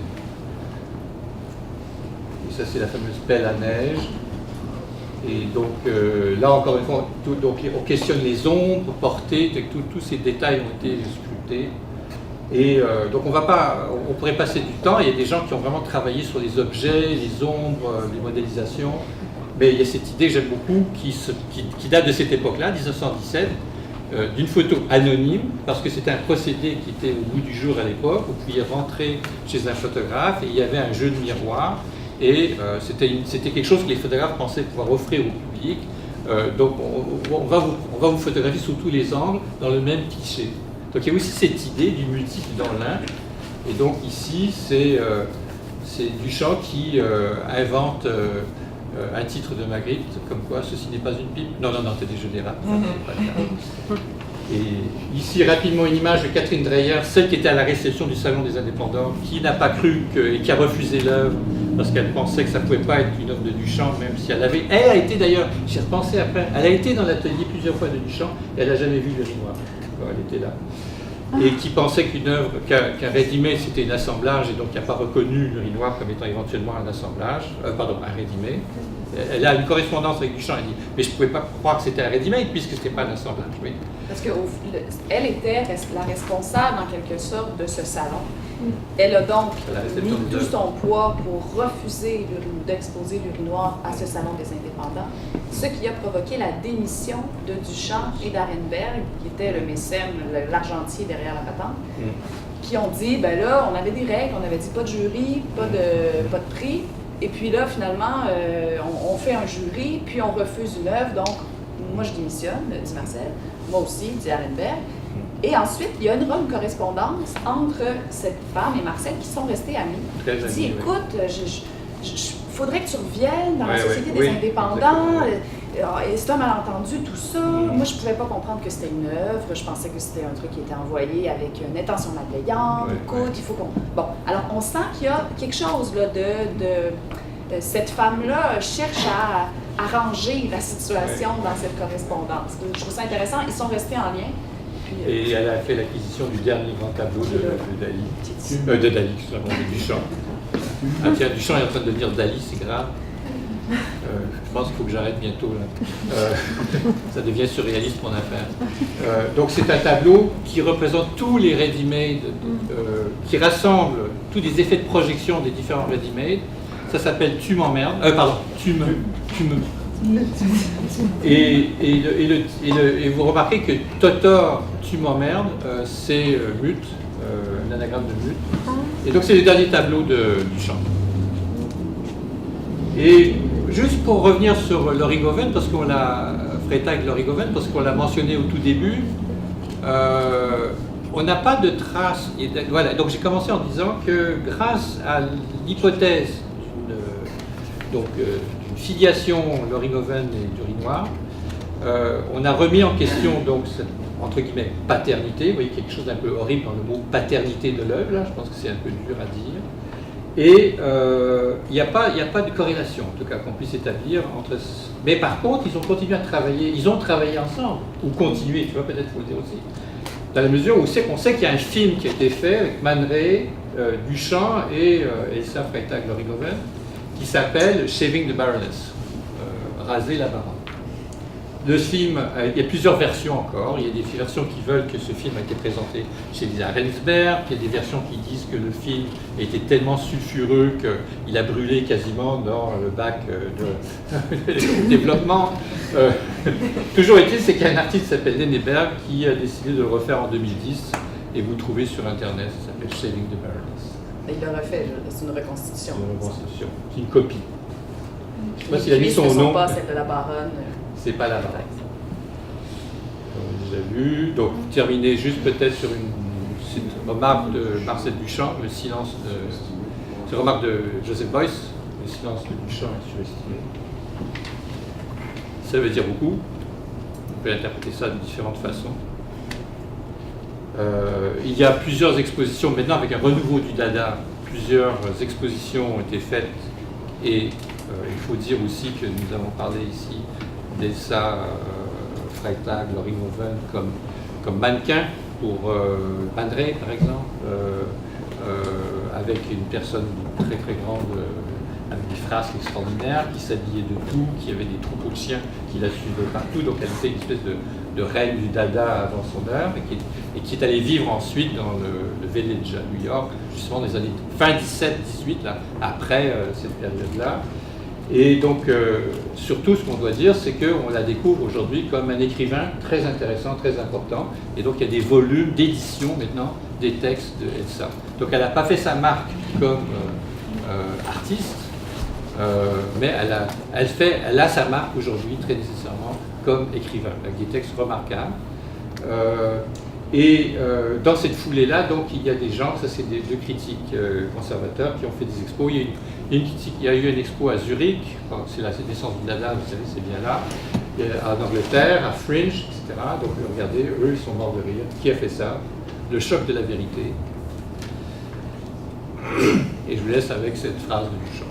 Et ça c'est la fameuse pelle à neige. Et donc là encore une fois, donc, on questionne les ombres portées, tous ces détails ont été sculptés. Et donc on pourrait passer du temps, il y a des gens qui ont vraiment travaillé sur les objets, les ombres, les modélisations, mais il y a cette idée que j'aime beaucoup qui date de cette époque-là, 1917, d'une photo anonyme, parce que c'était un procédé qui était au bout du jour à l'époque. Vous pouviez rentrer chez un photographe et il y avait un jeu de miroir. Et c'était quelque chose que les photographes pensaient pouvoir offrir au public. Donc on va vous photographier sous tous les angles dans le même cliché. Donc il y a aussi cette idée du multiple dans l'un. Et donc ici, c'est Duchamp qui invente un titre de Magritte, comme quoi ceci n'est pas une pipe. Non, t'es des jeux des rats. Et ici, rapidement, une image de Catherine Dreyer, celle qui était à la réception du Salon des Indépendants, qui n'a pas cru et qui a refusé l'œuvre parce qu'elle pensait que ça ne pouvait pas être une œuvre de Duchamp, même si elle avait... Elle a été d'ailleurs, j'ai repensé après, elle a été dans l'atelier plusieurs fois de Duchamp et elle n'a jamais vu le Renoir quand elle était là. Et qui pensait qu'un ready-made c'était un assemblage et donc qui n'a pas reconnu le Renoir comme étant éventuellement un assemblage, un ready-made. Elle a une correspondance avec Duchamp, elle dit « mais je ne pouvais pas croire que c'était un ready-made puisque ce n'était pas un assemblage. Oui. » Parce qu'elle était la responsable en quelque sorte de ce salon. Elle a donc mis tout son poids pour refuser d'exposer l'urinoir à ce salon des indépendants, ce qui a provoqué la démission de Duchamp et d'Arenberg, qui était le mécène, l'argentier derrière la patente, qui ont dit, ben là, on avait des règles, on avait dit pas de jury, pas de prix, et puis là, finalement, on fait un jury, puis on refuse une œuvre, donc moi je démissionne, dit Marcel, moi aussi, dit Arenberg. Et ensuite, il y a une correspondance entre cette femme et Marcel qui sont restés amis. Il dit, écoute, il faudrait que tu reviennes dans la Société des indépendants. C'est un malentendu, tout ça. Moi, je ne pouvais pas comprendre que c'était une œuvre. Je pensais que c'était un truc qui était envoyé avec une intention malveillante. Écoute, il faut qu'on... Bon, alors on sent qu'il y a quelque chose là, cette femme-là cherche à arranger la situation dans cette correspondance. Je trouve ça intéressant. Ils sont restés en lien. Et elle a fait l'acquisition du dernier grand tableau de Dali. De Dali, de Duchamp. Ah tiens, Duchamp est en train de devenir Dali, c'est grave. Je pense qu'il faut que j'arrête bientôt. Là. Ça devient surréaliste mon affaire. Donc c'est un tableau qui représente tous les ready-made, qui rassemble tous les effets de projection des différents ready-made. Ça s'appelle Tu m'emmerdes. Tu me. Et vous remarquez que Totor, Tu m'emmerdes, c'est Mut, un anagramme de Mut. Et donc c'est le dernier tableau de Duchamp. Et juste pour revenir sur Lorigoven, parce qu'on l'a Freytag Lorigoven, parce qu'on l'a mentionné au tout début, on n'a pas de traces. Voilà, donc j'ai commencé en disant que grâce à l'hypothèse d'une filiation Lorigoven et Durinoir, on a remis en question donc cette, entre guillemets, paternité. Vous voyez quelque chose d'un peu horrible dans le mot paternité de l'œuvre, là, je pense que c'est un peu dur à dire. Et il n'y a pas de corrélation, en tout cas, qu'on puisse établir entre... Mais par contre, ils ont continué à travailler, ils ont travaillé ensemble, ou continué, tu vois, peut-être faut le dire aussi, dans la mesure où on sait qu'il y a un film qui a été fait avec Man Ray, Duchamp et Elsa Freytag Lorigoven, qui s'appelle Shaving the Baroness, raser la baronne. Le film, il y a plusieurs versions encore. Il y a des versions qui veulent que ce film a été présenté chez Lisa Rensberg. Il y a des versions qui disent que le film était tellement sulfureux qu'il a brûlé quasiment dans le bac de développement. Toujours est-il, c'est qu'il y a un artiste qui s'appelle Lenneberg qui a décidé de le refaire en 2010. Et vous le trouvez sur Internet, ça s'appelle Shaving the Baroness. Il l'a refait, c'est une reconstitution. C'est une reconstitution, c'est une copie. Je ne sais pas s'il a mis son nom. Pas celle de la baronne. C'est pas la baronne. On a déjà vu. Donc, terminer juste peut-être sur une cette remarque de Marcel Duchamp, le silence de... Cette remarque de Joseph Beuys, le silence de Duchamp est surestimé. Ça veut dire beaucoup. On peut interpréter ça de différentes façons. Il y a plusieurs expositions, maintenant avec un renouveau du Dada, plusieurs expositions ont été faites et il faut dire aussi que nous avons parlé ici d'Elsa Freitag, Loring Oven comme mannequin pour Man Ray par exemple, avec une personne très très grande avec des frasques extraordinaires, qui s'habillait de tout, qui avait des troupeaux de chiens qui la suivaient partout, donc elle était une espèce de reine du Dada avant son heure, et qui est allée vivre ensuite dans le Village à New York, justement dans les années fin 17-18, là, après cette période-là. Et donc, surtout, ce qu'on doit dire, c'est qu'on la découvre aujourd'hui comme un écrivain très intéressant, très important, et donc il y a des volumes d'édition maintenant des textes de Elsa. Donc elle n'a pas fait sa marque comme artiste, mais elle a sa marque aujourd'hui très nécessairement comme écrivain, avec des textes remarquables. Dans cette foulée-là, donc, il y a des gens, ça c'est deux critiques conservateurs qui ont fait des expos. Il y a eu une expo à Zurich, c'est la naissance du Dada, vous savez, c'est bien là, en Angleterre, à Fringe, etc. Donc regardez, eux, ils sont morts de rire. Qui a fait ça? Le choc de la vérité. Et je vous laisse avec cette phrase de Duchamp.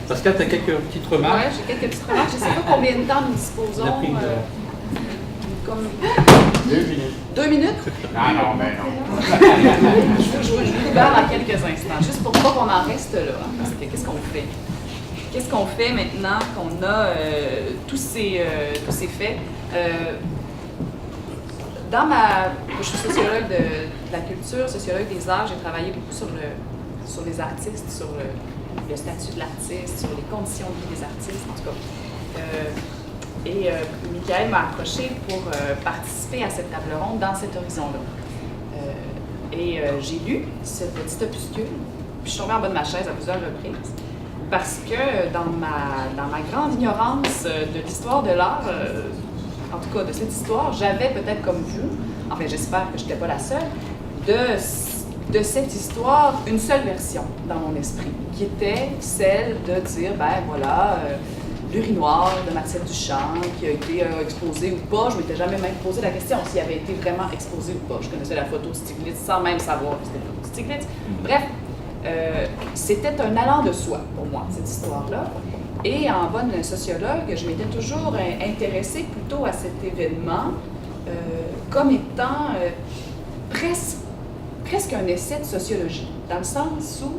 Pascal, tu as quelques petites remarques? Oui, j'ai quelques petites remarques. Je ne sais pas combien de temps nous disposons. Comme... 2 minutes. 2 minutes? Non, mais non. je vous libère dans quelques instants, juste pour pas qu'on en reste là. Hein, parce que qu'est-ce qu'on fait? Qu'est-ce qu'on fait maintenant qu'on a tous ces faits? Je suis sociologue de la culture, sociologue des arts, j'ai travaillé beaucoup sur les artistes, sur le statut de l'artiste, sur les conditions de vie des artistes, en tout cas. Michael m'a approché pour participer à cette table ronde dans cet horizon-là. J'ai lu ce petit opuscule, puis je suis tombée en bas de ma chaise à plusieurs reprises, parce que dans ma grande ignorance de l'histoire de l'art, en tout cas de cette histoire, j'avais peut-être comme vous, enfin j'espère que je n'étais pas la seule, de cette histoire une seule version dans mon esprit, qui était celle de dire, ben voilà, l'urinoir de Marcel Duchamp, qui a été exposé ou pas. Je ne m'étais jamais même posé la question s'il avait été vraiment exposé ou pas. Je connaissais la photo de Stiglitz sans même savoir que c'était la photo de Stiglitz. Bref, c'était un allant de soi pour moi, cette histoire-là. Et en bonne sociologue, je m'étais toujours intéressée plutôt à cet événement comme étant presque un essai de sociologie, dans le sens où,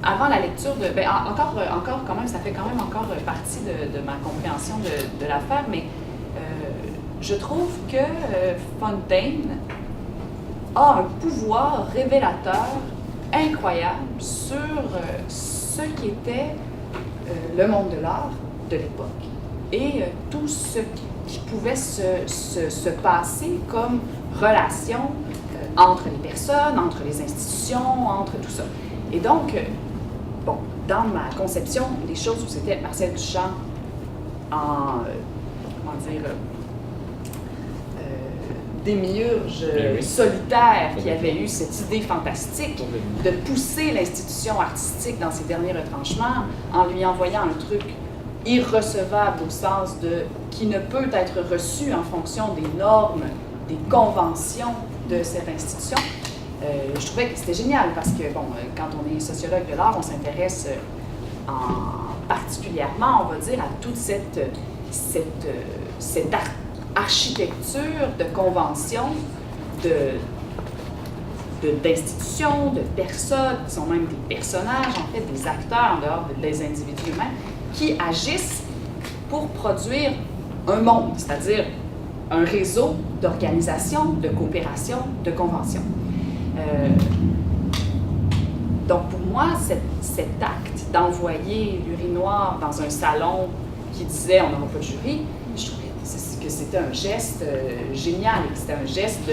avant la lecture de... encore quand même, ça fait quand même encore partie de ma compréhension de l'affaire, mais je trouve que Fontaine a un pouvoir révélateur incroyable sur ce qui était le monde de l'art de l'époque et tout ce qui pouvait se passer comme relation entre les personnes, entre les institutions, entre tout ça. Et donc, dans ma conception des choses où c'était Marcel Duchamp démiurge solitaire qui avait eu cette idée fantastique de pousser l'institution artistique dans ses derniers retranchements en lui envoyant un truc irrecevable au sens de qui ne peut être reçu en fonction des normes, des conventions de cette institution. Je trouvais que c'était génial parce que, quand on est sociologue de l'art, on s'intéresse particulièrement, on va dire, à toute cette architecture de conventions, d'institutions, de personnes, qui sont même des personnages, en fait, des acteurs en dehors des individus eux-mêmes, qui agissent pour produire un monde, c'est-à-dire un réseau d'organisations, de coopération, de conventions. Donc, pour moi, cet acte d'envoyer l'urinoir dans un salon qui disait « on n'aura pas de jury », je trouvais que c'était un geste génial, et que c'était un geste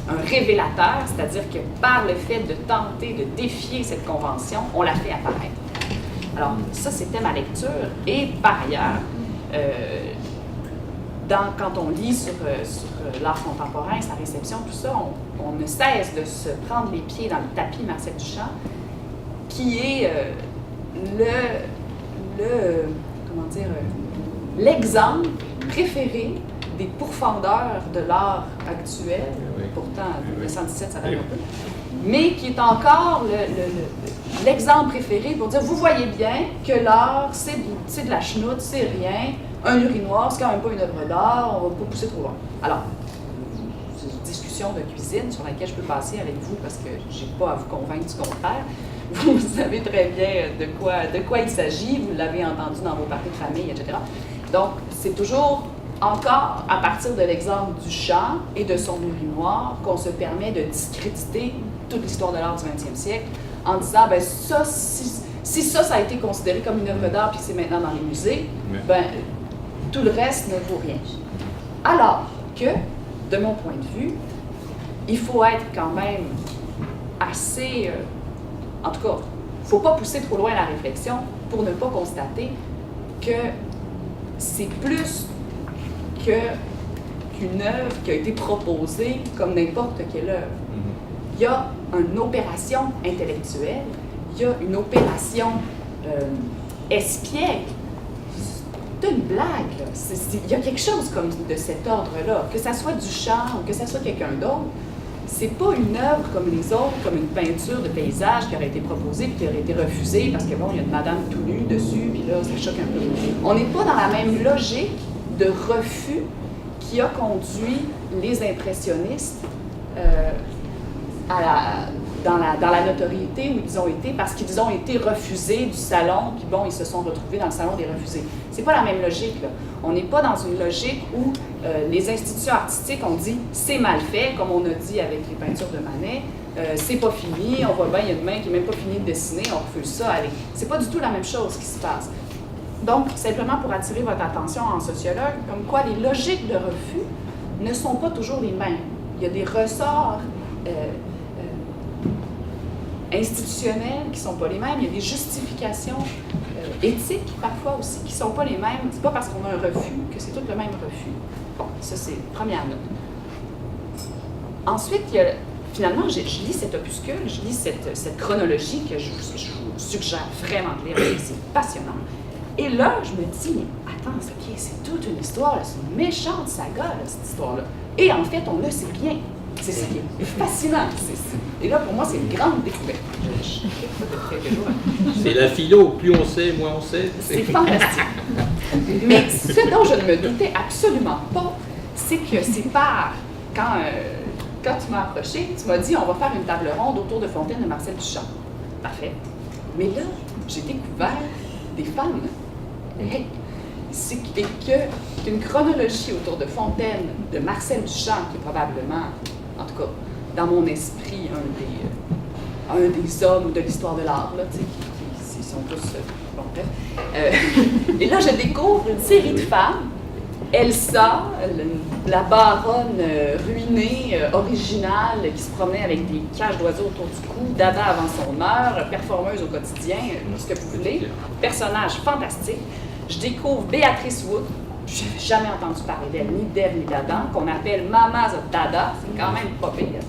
un révélateur, c'est-à-dire que par le fait de tenter de défier cette convention, on la fait apparaître. Alors, ça, c'était ma lecture. Et par ailleurs, quand on lit sur l'art contemporain, sa réception, tout ça, on ne cesse de se prendre les pieds dans le tapis Marcel Duchamp, qui est l'exemple préféré des pourfendeurs de l'art actuel. Pourtant, 1917, ça date un peu. Mais qui est encore l'exemple préféré pour dire, vous voyez bien que l'art, c'est de la chenoute, c'est rien. Un urinoir, c'est quand même pas une œuvre d'art, on va pas pousser trop loin. Alors, c'est une discussion de cuisine sur laquelle je peux passer avec vous parce que j'ai pas à vous convaincre du contraire. Vous savez très bien de quoi il s'agit, vous l'avez entendu dans vos parties de famille, etc. Donc, c'est toujours encore à partir de l'exemple du chant et de son urinoir qu'on se permet de discréditer toute l'histoire de l'art du 20e siècle en disant, ben ça, si ça a été considéré comme une œuvre d'art puis c'est maintenant dans les musées, ben tout le reste ne vaut rien. Alors que, de mon point de vue, il faut être quand même assez... en tout cas, il ne faut pas pousser trop loin la réflexion pour ne pas constater que c'est plus qu'une œuvre qui a été proposée comme n'importe quelle œuvre. Il y a une opération intellectuelle, il y a une opération espiègle. C'est une blague, là. Il y a quelque chose comme de cet ordre-là, que ça soit Duchamp ou que ça soit quelqu'un d'autre. C'est pas une œuvre comme les autres, comme une peinture de paysage qui aurait été proposée puis qui aurait été refusée parce que bon, il y a une madame tout nue dessus, puis là, ça choque un peu. On n'est pas dans la même logique de refus qui a conduit les impressionnistes dans la notoriété où ils ont été, parce qu'ils ont été refusés du salon, puis bon, ils se sont retrouvés dans le salon des refusés. C'est pas la même logique, là. On n'est pas dans une logique où les institutions artistiques ont dit « c'est mal fait », comme on a dit avec les peintures de Manet, c'est pas fini, on voit bien, il y a une main qui n'est même pas finie de dessiner, on refuse ça, allez. C'est pas du tout la même chose qui se passe. Donc, simplement pour attirer votre attention en sociologue, comme quoi les logiques de refus ne sont pas toujours les mêmes. Il y a des ressorts institutionnels qui ne sont pas les mêmes, il y a des justifications éthiques parfois aussi qui ne sont pas les mêmes. C'est pas parce qu'on a un refus que c'est tout le même refus. Bon, ça c'est première note. Ensuite, finalement, je lis cet opuscule, je lis cette chronologie que je vous suggère vraiment de lire, c'est passionnant. Et là, je me dis, mais attends, c'est toute une histoire, c'est une méchante saga, là, cette histoire-là. Et en fait, on le sait bien. C'est ce qui est fascinant. Et là, pour moi, c'est une grande découverte. C'est la philo, plus on sait, moins on sait. C'est fantastique. Mais ce dont je ne me doutais absolument pas, c'est que c'est quand tu m'as approché, tu m'as dit, on va faire une table ronde autour de Fontaine de Marcel Duchamp. Parfait. Mais là, j'ai découvert des femmes. Et qu'une chronologie autour de Fontaine, de Marcel Duchamp, qui est probablement, en tout cas, dans mon esprit, un des hommes de l'histoire de l'art, là, qui sont tous... bon, bref. Et là, je découvre une série de femmes. Elsa, la baronne ruinée, originale, qui se promenait avec des cages d'oiseaux autour du cou, Dada avant son heure, performeuse au quotidien, ce que vous voulez. Personnage fantastique. Je découvre Béatrice Wood, je n'avais jamais entendu parler d'elle, ni d'elle, ni d'Adam, qu'on appelle Mamas of Dada, c'est quand même pas pire.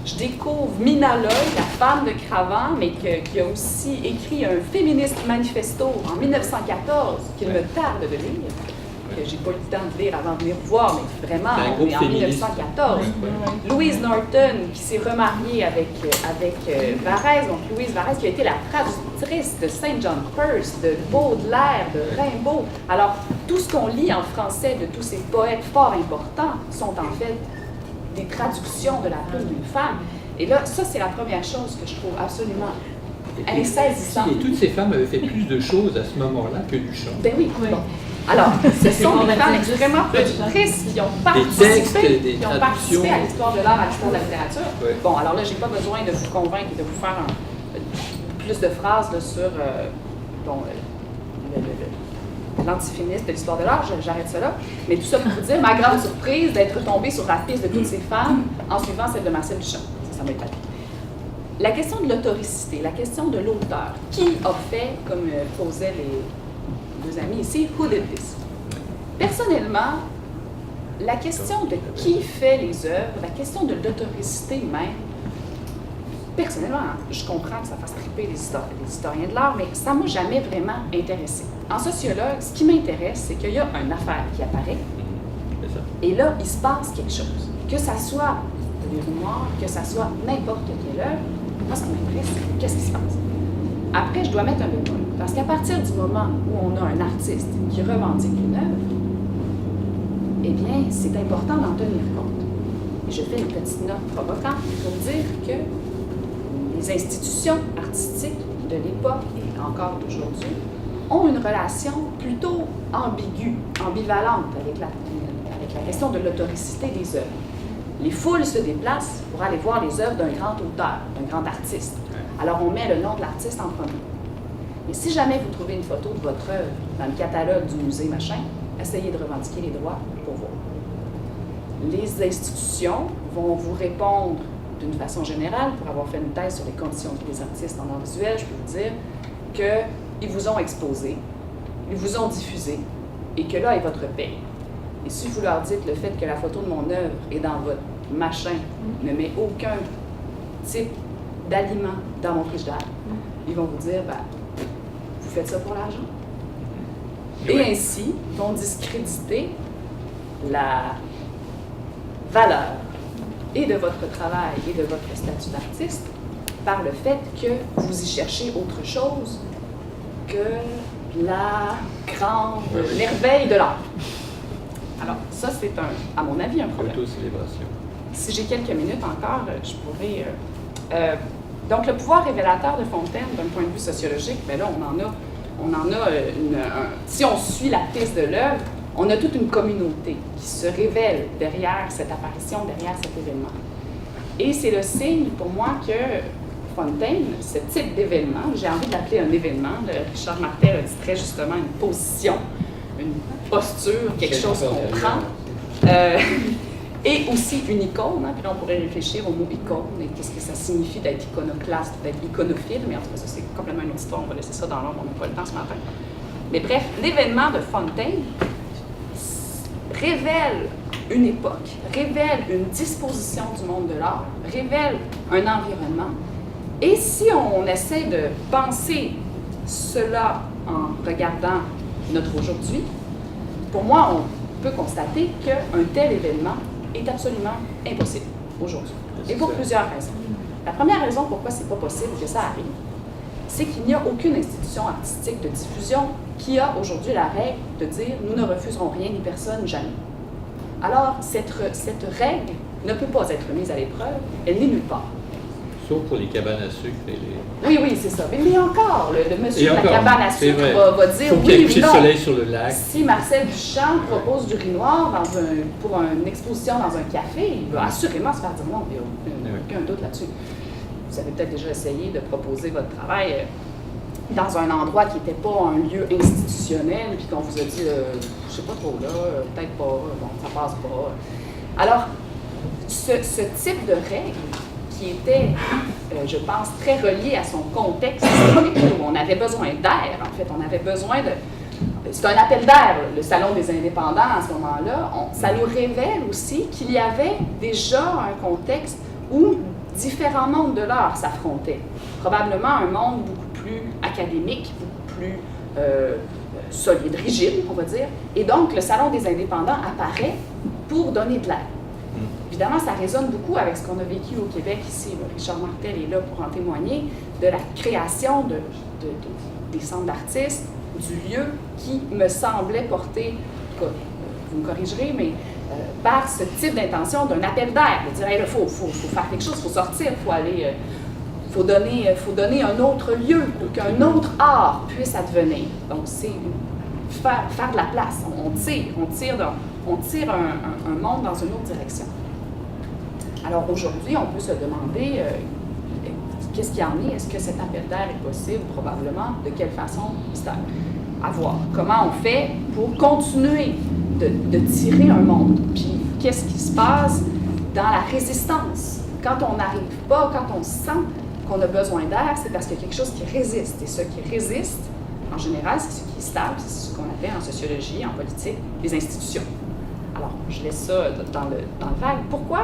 Je découvre Mina Loy, la femme de Cravant, mais qui a aussi écrit un féministe manifesto en 1914, qu'il me tarde de lire, que j'ai pas eu le temps de lire avant de venir vous voir, mais vraiment, on est en 1914. Louise Norton, qui s'est remariée avec Varèse, donc Louise Varèse, qui a été la traductrice de Saint John Perse, de Baudelaire, de Rimbaud. Alors, tout ce qu'on lit en français de tous ces poètes fort importants sont en fait des traductions de la plume d'une femme. Et là, ça, c'est la première chose que je trouve absolument insaisissante. Et toutes ces femmes avaient fait plus de choses à ce moment-là que Duchamp. Ben oui, bon. Alors, ce sont des femmes extrêmement productrices qui ont participé à l'histoire de l'art, à l'histoire de la littérature. Oui. Bon, alors là, j'ai pas besoin de vous convaincre et de vous faire plus de phrases là, sur l'antiféministe de l'histoire de l'art, j'arrête ça là. Mais tout ça pour vous dire ma grande surprise d'être tombée sur la piste de toutes ces femmes en suivant celle de Marcel Duchamp. Ça m'étonne. la question de l'autoricité, la question de l'auteur. Qui a fait, comme posaient les deux amis ici, who did this? Personnellement, la question de qui fait les œuvres, la question de l'autoricité même, personnellement, je comprends que ça fasse triper les historiens de l'art, mais ça ne m'a jamais vraiment intéressé. En sociologue, ce qui m'intéresse, c'est qu'il y a une affaire qui apparaît, et là, il se passe quelque chose. Que ça soit des rumeurs, que ça soit n'importe quelle œuvre, moi, ça m'intéresse. Qu'est-ce qui se passe? Après, je dois mettre un bémol, parce qu'à partir du moment où on a un artiste qui revendique une œuvre, eh bien, c'est important d'en tenir compte. Et je fais une petite note provocante pour dire que les institutions artistiques de l'époque et encore d'aujourd'hui ont une relation plutôt ambiguë, ambivalente avec la question de l'autoricité des œuvres. Les foules se déplacent pour aller voir les œuvres d'un grand auteur, d'un grand artiste. Alors on met le nom de l'artiste en premier. Mais si jamais vous trouvez une photo de votre œuvre dans le catalogue du musée machin, essayez de revendiquer les droits pour voir. Les institutions vont vous répondre d'une façon générale, pour avoir fait une thèse sur les conditions des artistes en art visuel, je peux vous dire qu'ils vous ont exposé, ils vous ont diffusé, et que là est votre paye. Et si vous leur dites le fait que la photo de mon œuvre est dans votre machin ne met aucun type d'aliment dans mon frigidaire, ils vont vous dire, ben, vous faites ça pour l'argent. Et ainsi, vont discréditer la valeur et de votre travail et de votre statut d'artiste par le fait que vous y cherchez autre chose que la grande merveille de l'art. Alors, ça, c'est, à mon avis, un problème. Auto-célébration. Si j'ai quelques minutes encore, je pourrais... donc, le pouvoir révélateur de Fontaine, d'un point de vue sociologique, bien là, on en a si on suit la piste de l'œuvre, on a toute une communauté qui se révèle derrière cette apparition, derrière cet événement. Et c'est le signe, pour moi, que Fontaine, ce type d'événement, j'ai envie de l'appeler un événement, Richard Martel a dit très justement une position, une posture, quelque chose qu'on prend, et aussi une icône, hein, puis là on pourrait réfléchir au mot icône et qu'est-ce que ça signifie d'être iconoclaste, d'être iconophile, mais en tout cas ça c'est complètement une autre histoire, on va laisser ça dans l'ombre, on n'a pas le temps ce matin. Mais bref, l'événement de Fontaine révèle une époque, révèle une disposition du monde de l'art, révèle un environnement. Et si on essaie de penser cela en regardant notre aujourd'hui, pour moi, on peut constater qu'un tel événement est absolument impossible aujourd'hui. Et pour plusieurs raisons. La première raison pourquoi c'est pas possible que ça arrive, c'est qu'il n'y a aucune institution artistique de diffusion qui a aujourd'hui la règle de dire « nous ne refuserons rien ni personne, jamais ». Alors, cette règle ne peut pas être mise à l'épreuve, elle n'est nulle part. Sauf pour les cabanes à sucre et les... Oui, oui, c'est ça. Mais encore, le monsieur de la cabane à sucre va dire faut oui ou non. Le soleil sur le lac. Si Marcel Duchamp propose du riz noir pour une exposition dans un café, il va assurément se faire dire non, il n'y a aucun doute là-dessus. Vous avez peut-être déjà essayé de proposer votre travail dans un endroit qui n'était pas un lieu institutionnel, puis qu'on vous a dit, je sais pas trop là, peut-être pas, bon, ça passe pas. Alors, ce type de règle qui était, je pense, très relié à son contexte historique, où on avait besoin d'air, en fait, on avait besoin de... C'est un appel d'air, le Salon des indépendants à ce moment-là. Ça nous révèle aussi qu'il y avait déjà un contexte où différents mondes de l'art s'affrontaient. Probablement un monde beaucoup plus académique, beaucoup plus solide, rigide, on va dire. Et donc, le Salon des indépendants apparaît pour donner de l'air. Évidemment, ça résonne beaucoup avec ce qu'on a vécu au Québec ici. Richard Martel est là pour en témoigner, de la création des centres d'artistes, du lieu qui me semblait porter, vous me corrigerez, mais par ce type d'intention d'un appel d'air, de dire, il faut faire quelque chose, il faut sortir, il faut aller, faut donner un autre lieu pour qu'un autre art puisse advenir. Donc, c'est faire de la place. On tire un monde dans une autre direction. Alors aujourd'hui, on peut se demander qu'est-ce qu'il y en est? Est-ce que cet appel d'air est possible? Probablement. De quelle façon? C'est à voir. Comment on fait pour continuer de tirer un monde? Puis qu'est-ce qui se passe dans la résistance? Quand on n'arrive pas, quand on sent qu'on a besoin d'air, c'est parce qu'il y a quelque chose qui résiste. Et ce qui résiste, en général, c'est ce qui est stable, c'est ce qu'on appelle en sociologie, en politique, les institutions. Alors, je laisse ça dans le vague. Pourquoi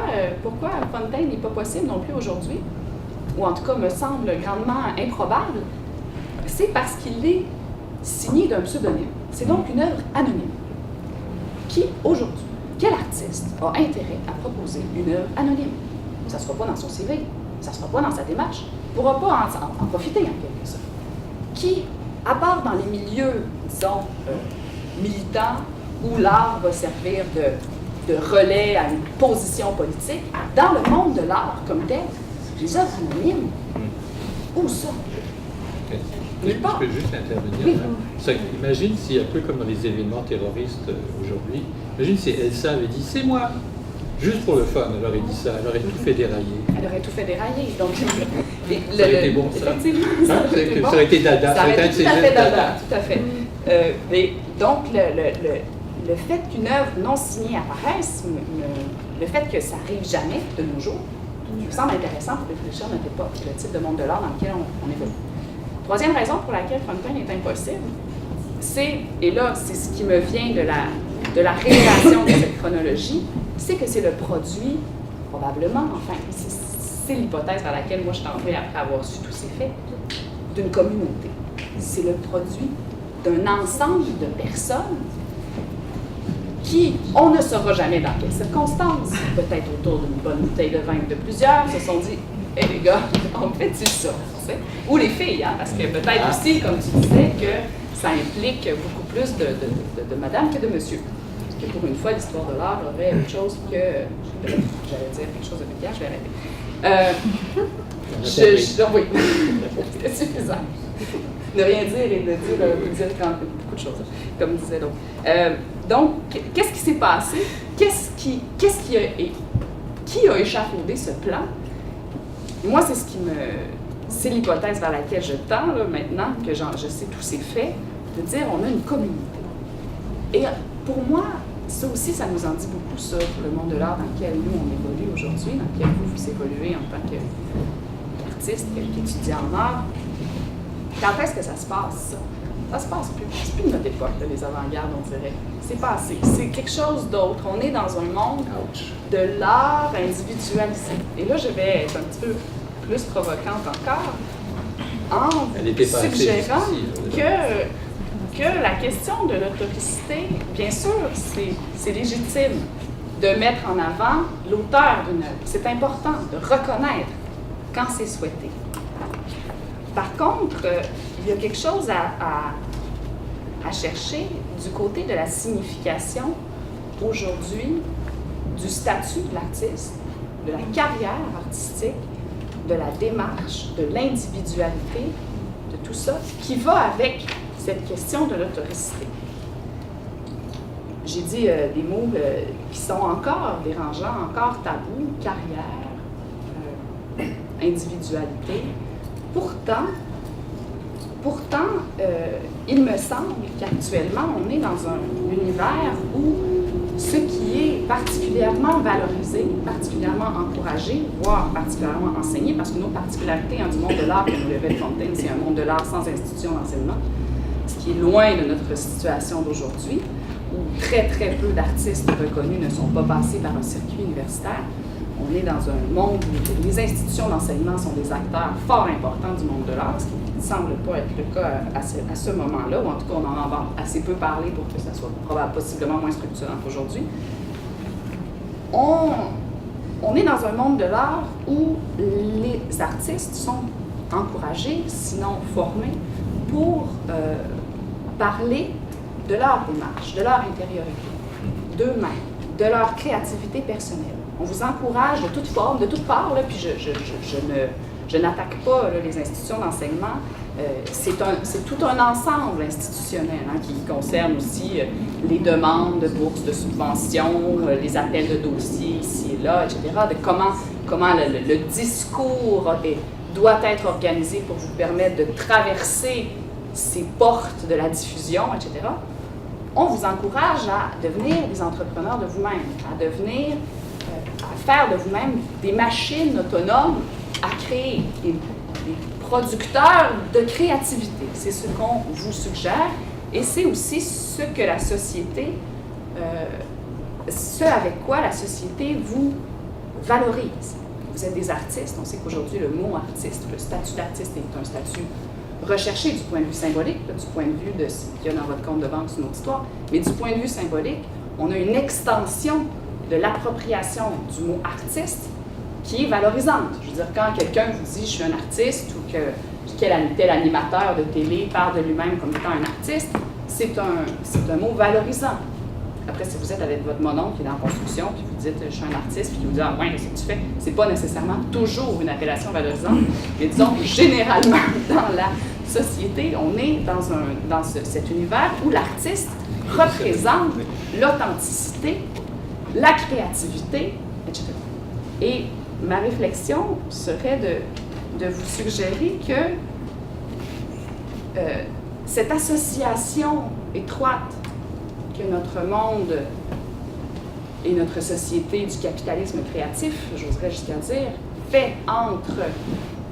Fontaine n'est pas possible non plus aujourd'hui, ou en tout cas me semble grandement improbable? C'est parce qu'il est signé d'un pseudonyme. C'est donc une œuvre anonyme. Qui, aujourd'hui, quel artiste a intérêt à proposer une œuvre anonyme? Ça ne sera pas dans son CV, ça ne sera pas dans sa démarche, il ne pourra pas en profiter en quelque sorte. Qui, à part dans les milieux, disons, militants, où l'art va servir de relais à une position politique, dans le monde de l'art comme tel, les œuvres anonymes, où ça? Je peux juste intervenir. Oui. Ça, imagine si, un peu comme dans les événements terroristes aujourd'hui, imagine si Elsa avait dit « c'est moi ». Juste pour le fun, elle aurait dit ça, elle aurait tout fait dérailler. Elle aurait tout fait dérailler. Donc, ça aurait été bon, ça. Ça aurait été dada. Ça aurait été tout à fait dada, tout à fait. Mais donc, le fait qu'une œuvre non signée apparaisse, le fait que ça arrive jamais de nos jours, me semble intéressant pour réfléchir à notre époque, le type de monde de l'art dans lequel on évolue. Troisième raison pour laquelle Fontaine est impossible, c'est, et là, c'est ce qui me vient de la révélation de cette chronologie, c'est que c'est le produit, probablement, enfin, c'est l'hypothèse vers laquelle moi je tendrais après avoir su tous ces faits, d'une communauté. C'est le produit d'un ensemble de personnes qui, on ne saura jamais dans quelles circonstances, peut-être autour d'une bonne bouteille de vin de plusieurs, se sont dit « Hé les gars, on fait-tu ça? » Ou les filles, hein, parce que peut-être aussi, comme tu disais, que ça implique beaucoup plus de madame que de monsieur. Que pour une fois, l'histoire de l'art aurait autre chose que... J'allais dire quelque chose de vulgaire, je vais arrêter. Oui, c'est suffisant. Ne rien dire et de dire beaucoup de choses, comme disait l'autre. Donc, qu'est-ce qui s'est passé? Qui a échafaudé ce plan? Et moi, c'est c'est l'hypothèse vers laquelle je tends, là, maintenant que je sais tous ces faits, de dire on a une communauté. Et pour moi, ça aussi, ça nous en dit beaucoup sur le monde de l'art dans lequel nous, on évolue aujourd'hui, dans lequel vous évoluez en tant qu'artiste, qu'étudiant en art. Quand est-ce que ça se passe, ça? Ça se passe plus. C'est plus de notre époque, là, les avant-gardes, on dirait. C'est passé. C'est quelque chose d'autre. On est dans un monde de l'art individualisé. Et là, je vais être un petit peu plus provocante encore en suggérant que la question de l'autoricité, bien sûr, c'est légitime de mettre en avant l'auteur d'une œuvre. C'est important de reconnaître quand c'est souhaité. Par contre, il y a quelque chose à chercher du côté de la signification aujourd'hui du statut de l'artiste, de la carrière artistique, de la démarche, de l'individualité, de tout ça, qui va avec cette question de l'autoricité. J'ai dit des mots qui sont encore dérangeants, encore tabous, carrière, individualité. Pourtant, il me semble qu'actuellement, on est dans un univers où ce qui est particulièrement valorisé, particulièrement encouragé, voire particulièrement enseigné, parce que nos particularités du monde de l'art, comme le rêvait Fontaine, c'est un monde de l'art sans institution d'enseignement, ce qui est loin de notre situation d'aujourd'hui, où très très peu d'artistes reconnus ne sont pas passés par un circuit universitaire. On est dans un monde où les institutions d'enseignement sont des acteurs fort importants du monde de l'art, ce qui ne semble pas être le cas à ce moment-là, ou en tout cas on en entend assez peu parler pour que ça soit possiblement moins structurant qu'aujourd'hui. On est dans un monde de l'art où les artistes sont encouragés, sinon formés, pour parler de leur démarche, de leur intériorité, d'eux-mêmes, de leur créativité personnelle. On vous encourage de toute forme, de toute part, là, puis je n'attaque pas là, les institutions d'enseignement. C'est tout un ensemble institutionnel qui concerne aussi les demandes de bourses, de subventions, les appels de dossiers ici et là, etc., de comment le discours doit être organisé pour vous permettre de traverser ces portes de la diffusion, etc. On vous encourage à devenir des entrepreneurs de vous-même, à faire de vous-même des machines autonomes à créer. Et producteur de créativité. C'est ce qu'on vous suggère et c'est aussi ce que la société, ce avec quoi la société vous valorise. Vous êtes des artistes. On sait qu'aujourd'hui, le mot artiste, le statut d'artiste est un statut recherché du point de vue symbolique, du point de vue de ce qu'il y a dans votre compte de banque, c'est une autre histoire, mais du point de vue symbolique, on a une extension de l'appropriation du mot artiste qui est valorisante. Je veux dire, quand quelqu'un vous dit « je suis un artiste » ou que tel animateur de télé parle de lui-même comme étant un artiste, c'est un mot valorisant. Après, si vous êtes avec votre mononcle qui est en construction, puis vous dites « je suis un artiste », puis vous dites « ah ouais, qu'est-ce que tu fais », c'est pas nécessairement toujours une appellation valorisante, mais disons généralement dans la société, on est dans cet univers où l'artiste représente l'authenticité, la créativité, etc. Et ma réflexion serait de vous suggérer que cette association étroite que notre monde et notre société du capitalisme créatif, j'oserais jusqu'à dire, fait entre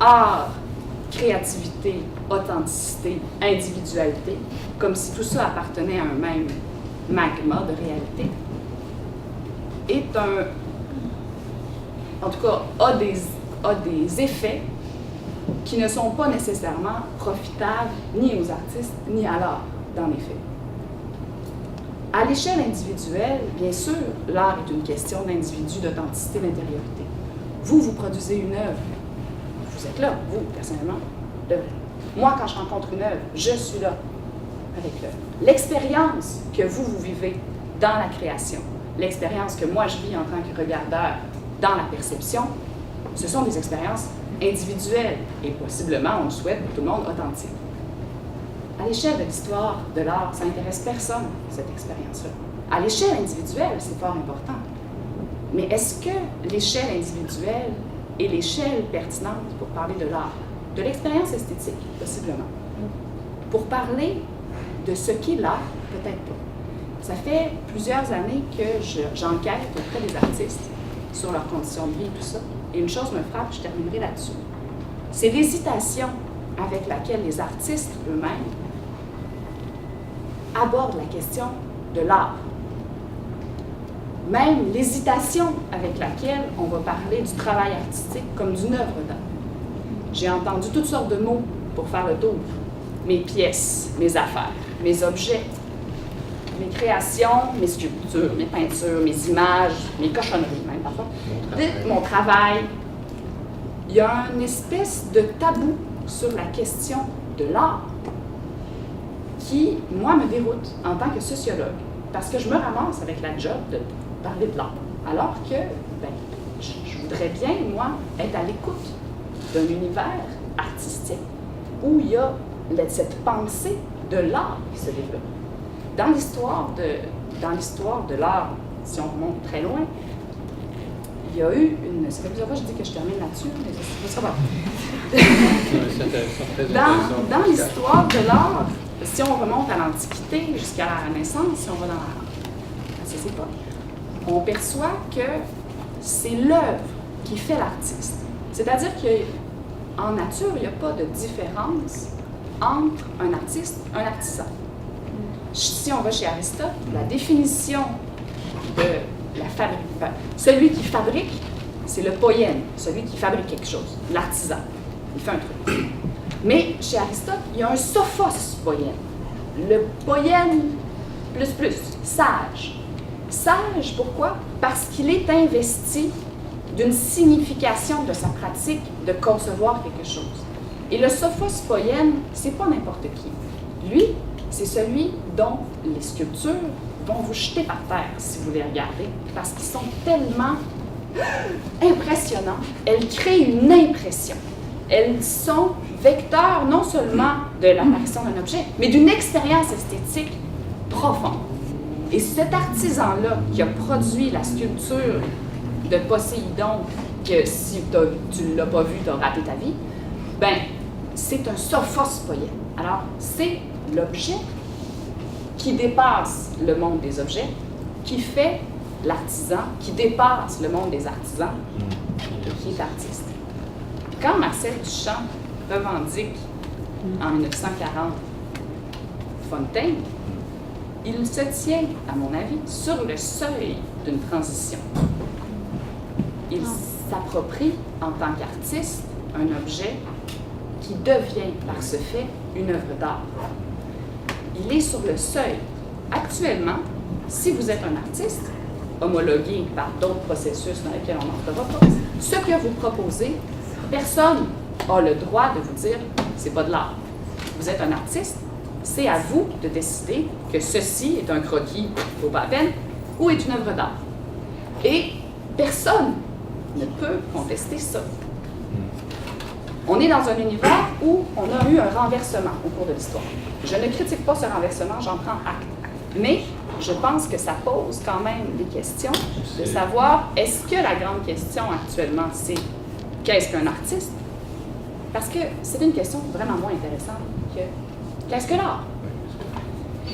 art, créativité, authenticité, individualité, comme si tout ça appartenait à un même magma de réalité, en tout cas, a des effets qui ne sont pas nécessairement profitables ni aux artistes, ni à l'art, dans les faits. À l'échelle individuelle, bien sûr, l'art est une question d'individu, d'authenticité, d'intériorité. Vous produisez une œuvre. Vous êtes là, vous, personnellement. Moi, quand je rencontre une œuvre, je suis là avec l'œuvre. L'expérience que vous vivez dans la création, l'expérience que moi, je vis en tant que regardeur dans la perception, ce sont des expériences individuelles et possiblement, on le souhaite, pour tout le monde, authentiques. À l'échelle de l'histoire de l'art, ça n'intéresse personne, cette expérience-là. À l'échelle individuelle, c'est fort important. Mais est-ce que l'échelle individuelle est l'échelle pertinente pour parler de l'art? De l'expérience esthétique, possiblement. Pour parler de ce qu'est l'art, peut-être pas. Ça fait plusieurs années que j'enquête auprès des artistes sur leurs conditions de vie et tout ça. Et une chose me frappe, je terminerai là-dessus. C'est l'hésitation avec laquelle les artistes eux-mêmes abordent la question de l'art. Même l'hésitation avec laquelle on va parler du travail artistique comme d'une œuvre d'art. J'ai entendu toutes sortes de mots pour faire le tour. Mes pièces, mes affaires, mes objets, mes créations, mes sculptures, mes peintures, mes images, mes cochonneries même parfois, mon travail. Il y a une espèce de tabou sur la question de l'art qui, moi, me déroute en tant que sociologue, parce que je me ramasse avec la job de parler de l'art, alors que je voudrais bien, moi, être à l'écoute d'un univers artistique où il y a cette pensée de l'art qui se développe. Dans l'histoire de l'art, si on remonte très loin, il y a eu une... Ça fait plusieurs fois que je dis que je termine là-dessus, mais ça va. C'est intéressant, très intéressant. Dans l'histoire de l'art, si on remonte à l'Antiquité jusqu'à la Renaissance, si on va à ces époques, on perçoit que c'est l'œuvre qui fait l'artiste. C'est-à-dire qu'en nature, il n'y a pas de différence entre un artiste et un artisan. Si on va chez Aristote, la définition de celui qui fabrique, c'est le poiène, celui qui fabrique quelque chose, l'artisan. Il fait un truc. Mais chez Aristote, il y a un sophos poiène. Le poiène plus, sage. Sage, pourquoi? Parce qu'il est investi d'une signification de sa pratique de concevoir quelque chose. Et le sophos poiène, c'est pas n'importe qui. Lui, c'est celui dont les sculptures vont vous jeter par terre si vous les regardez, parce qu'ils sont tellement impressionnants. Elles créent une impression. Elles sont vecteurs non seulement de l'apparition d'un objet, mais d'une expérience esthétique profonde. Et cet artisan-là qui a produit la sculpture de Poséidon, que si tu ne l'as pas vu, tu as raté ta vie, c'est un sophos poiène. Alors, c'est l'objet qui dépasse le monde des objets, qui fait l'artisan, qui dépasse le monde des artisans, qui est artiste. Quand Marcel Duchamp revendique en 1940 Fontaine, il se tient, à mon avis, sur le seuil d'une transition. Il s'approprie, en tant qu'artiste, un objet qui devient, par ce fait, une œuvre d'art. Il est sur le seuil. Actuellement, si vous êtes un artiste, homologué par d'autres processus dans lesquels on n'entrera pas, ce que vous proposez, personne n'a le droit de vous dire « c'est pas de l'art ». Vous êtes un artiste, c'est à vous de décider que ceci est un croquis, vaut pas la peine, ou est une œuvre d'art. Et personne ne peut contester ça. On est dans un univers où on a eu un renversement au cours de l'histoire. Je ne critique pas ce renversement, j'en prends acte. Mais je pense que ça pose quand même des questions de savoir, est-ce que la grande question actuellement, c'est qu'est-ce qu'un artiste? Parce que c'est une question vraiment moins intéressante que qu'est-ce que l'art?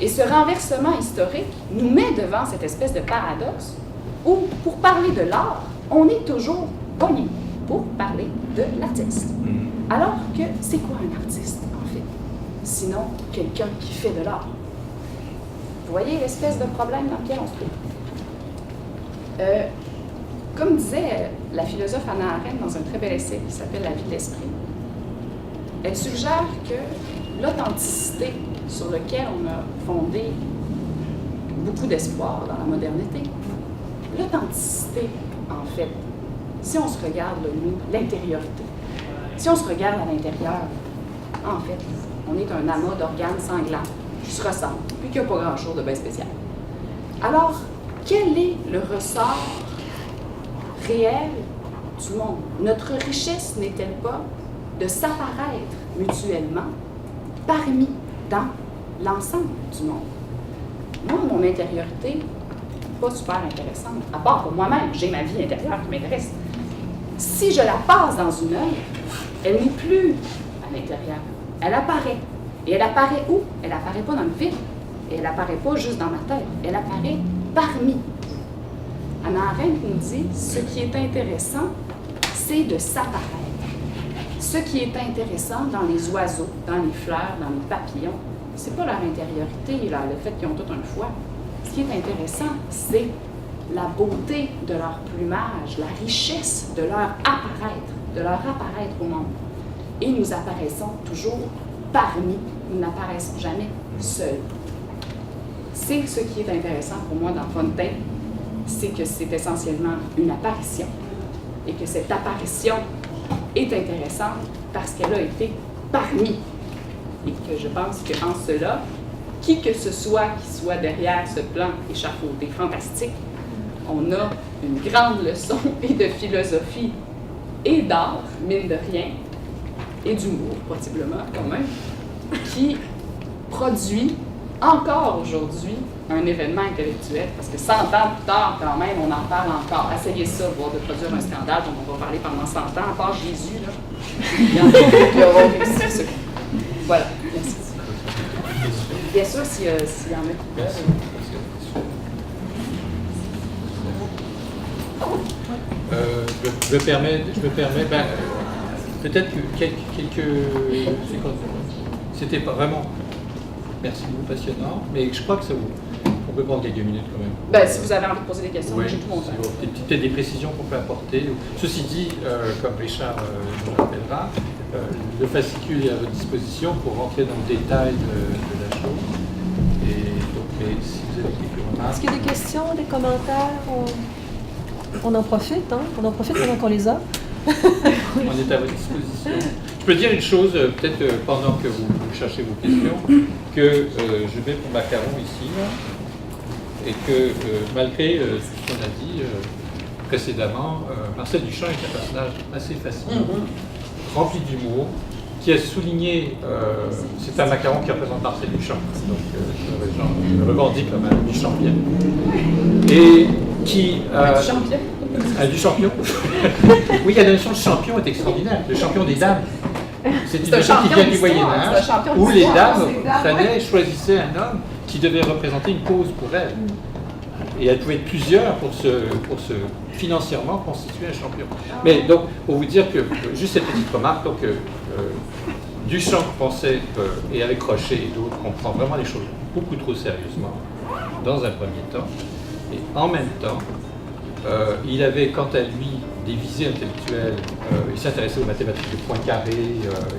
Et ce renversement historique nous met devant cette espèce de paradoxe où, pour parler de l'art, on est toujours pogné pour parler de l'artiste. Alors que c'est quoi un artiste, en fait? Sinon, quelqu'un qui fait de l'art. Vous voyez l'espèce de problème dans lequel on se trouve. Comme disait la philosophe Hannah Arendt dans un très bel essai qui s'appelle « La vie de l'esprit », elle suggère que l'authenticité sur laquelle on a fondé beaucoup d'espoir dans la modernité, l'authenticité, en fait, si on se regarde, nous, l'intériorité, si on se regarde à l'intérieur, en fait, on est un amas d'organes sanglants qui se ressemblent, puis qu'il n'y a pas grand-chose de bien spécial. Alors, quel est le ressort réel du monde? Notre richesse n'est-elle pas de s'apparaître mutuellement parmi, dans l'ensemble du monde? Moi, mon intériorité, pas super intéressante, à part pour moi-même, j'ai ma vie intérieure qui m'intéresse. Si je la passe dans une œuvre, elle n'est plus à l'intérieur. Elle apparaît. Et elle apparaît où? Elle apparaît pas dans le vide. Et elle apparaît pas juste dans ma tête. Elle apparaît parmi. Hannah Arendt nous dit, ce qui est intéressant, c'est de s'apparaître. Ce qui est intéressant dans les oiseaux, dans les fleurs, dans les papillons, c'est pas leur intériorité, là, le fait qu'ils ont tout un foie. Ce qui est intéressant, c'est la beauté de leur plumage, la richesse de leur apparaître au monde. Et nous apparaissons toujours parmi, nous n'apparaissons jamais seuls. C'est ce qui est intéressant pour moi dans Fontaine, c'est que c'est essentiellement une apparition. Et que cette apparition est intéressante parce qu'elle a été parmi. Et que je pense qu'en cela, qui que ce soit qui soit derrière ce plan échafaudé fantastique, on a une grande leçon et de philosophie et d'art, mine de rien, et d'humour, possiblement, quand même, qui produit encore aujourd'hui un événement intellectuel, parce que 100 ans plus tard, quand même, on en parle encore. Essayez ça, voire de produire un scandale dont on va parler pendant 100 ans, à part Jésus, là. Il y en a qui auront réussi ce coup. Voilà, merci. Bien sûr, s'il y en a qui peuvent. Je me permets peut-être que quelques secondes. C'était pas vraiment, merci beaucoup, passionnant, mais je crois que ça on peut prendre quelques minutes quand même. Ben, si vous avez envie de poser des questions, oui, j'ai tout mon temps. Peut-être des précisions qu'on peut apporter. Ceci dit, comme Richard nous le rappellera, le fascicule est à votre disposition pour rentrer dans le détail de la chose. Et donc, si vous avez quelques remarques. Est-ce qu'il y a des questions, des commentaires? On en profite, hein? On en profite pendant qu'on les a. On est à votre disposition. Je peux dire une chose, peut-être pendant que vous cherchez vos questions, que je mets mon macaron ici, là, et que malgré ce qu'on a dit précédemment, Marcel Duchamp est un personnage assez fascinant, rempli d'humour, qui a souligné, c'est un macaron qui représente Marcel Duchamp, donc je le revendique comme un Duchampien, et qui... du champion. Oui, la notion de champion est extraordinaire. Le champion des dames. C'est une notion qui vient du Moyen-Âge, où les dames choisissaient un homme qui devait représenter une cause pour elles. Et elles pouvaient être plusieurs pour se financièrement constituer un champion. Mais donc, pour vous dire que, juste cette petite remarque, donc, Duchamp pensait, et avec Rochet et d'autres, qu'on prend vraiment les choses beaucoup trop sérieusement, dans un premier temps, et en même temps, il avait quant à lui des visées intellectuelles, il s'intéressait aux mathématiques de Poincaré,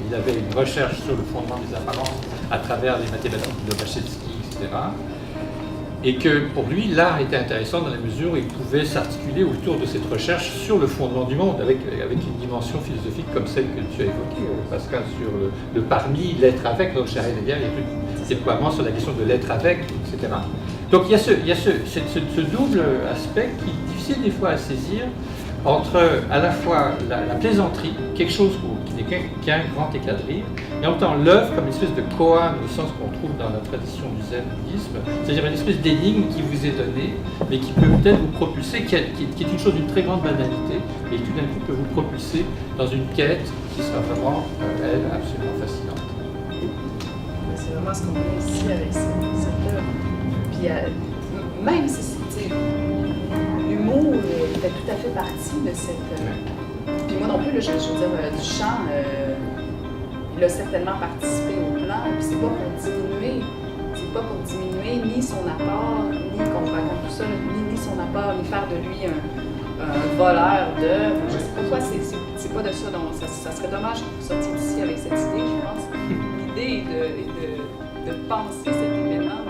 il avait une recherche sur le fondement des apparences à travers les mathématiques de Lobachevsky, etc. Et que pour lui, l'art était intéressant dans la mesure où il pouvait s'articuler autour de cette recherche sur le fondement du monde, avec une dimension philosophique comme celle que tu as évoquée, Pascal, sur le parmi, l'être avec, donc chez Heidegger, il y a tout ce déploiement sur la question de l'être avec, etc. Donc il y a ce double aspect qui est difficile des fois à saisir, entre à la fois la plaisanterie, quelque chose qui n'est qu'un grand éclat de rire, et en même temps l'œuvre comme une espèce de koan, au sens qu'on trouve dans la tradition du zen bouddhisme, c'est-à-dire une espèce d'énigme qui vous est donnée, mais qui peut peut-être vous propulser, qui est une chose d'une très grande banalité, et tout d'un coup peut vous propulser dans une quête qui sera vraiment, elle, absolument fascinante. C'est vraiment ce qu'on voit ici avec cette œuvre. Puis même si c'est l'humour fait tout à fait partie de cette. Puis moi non plus, là, je veux dire, Duchamp, il a certainement participé au plan, puis c'est pas pour diminuer ni son apport, ni qu'on raconte tout ça, ni son apport, ni faire de lui un voleur d'œuvres. Je sais pas pourquoi, c'est pas de ça, donc ça serait dommage de sortir d'ici avec cette idée, je pense. L'idée est de penser cet événement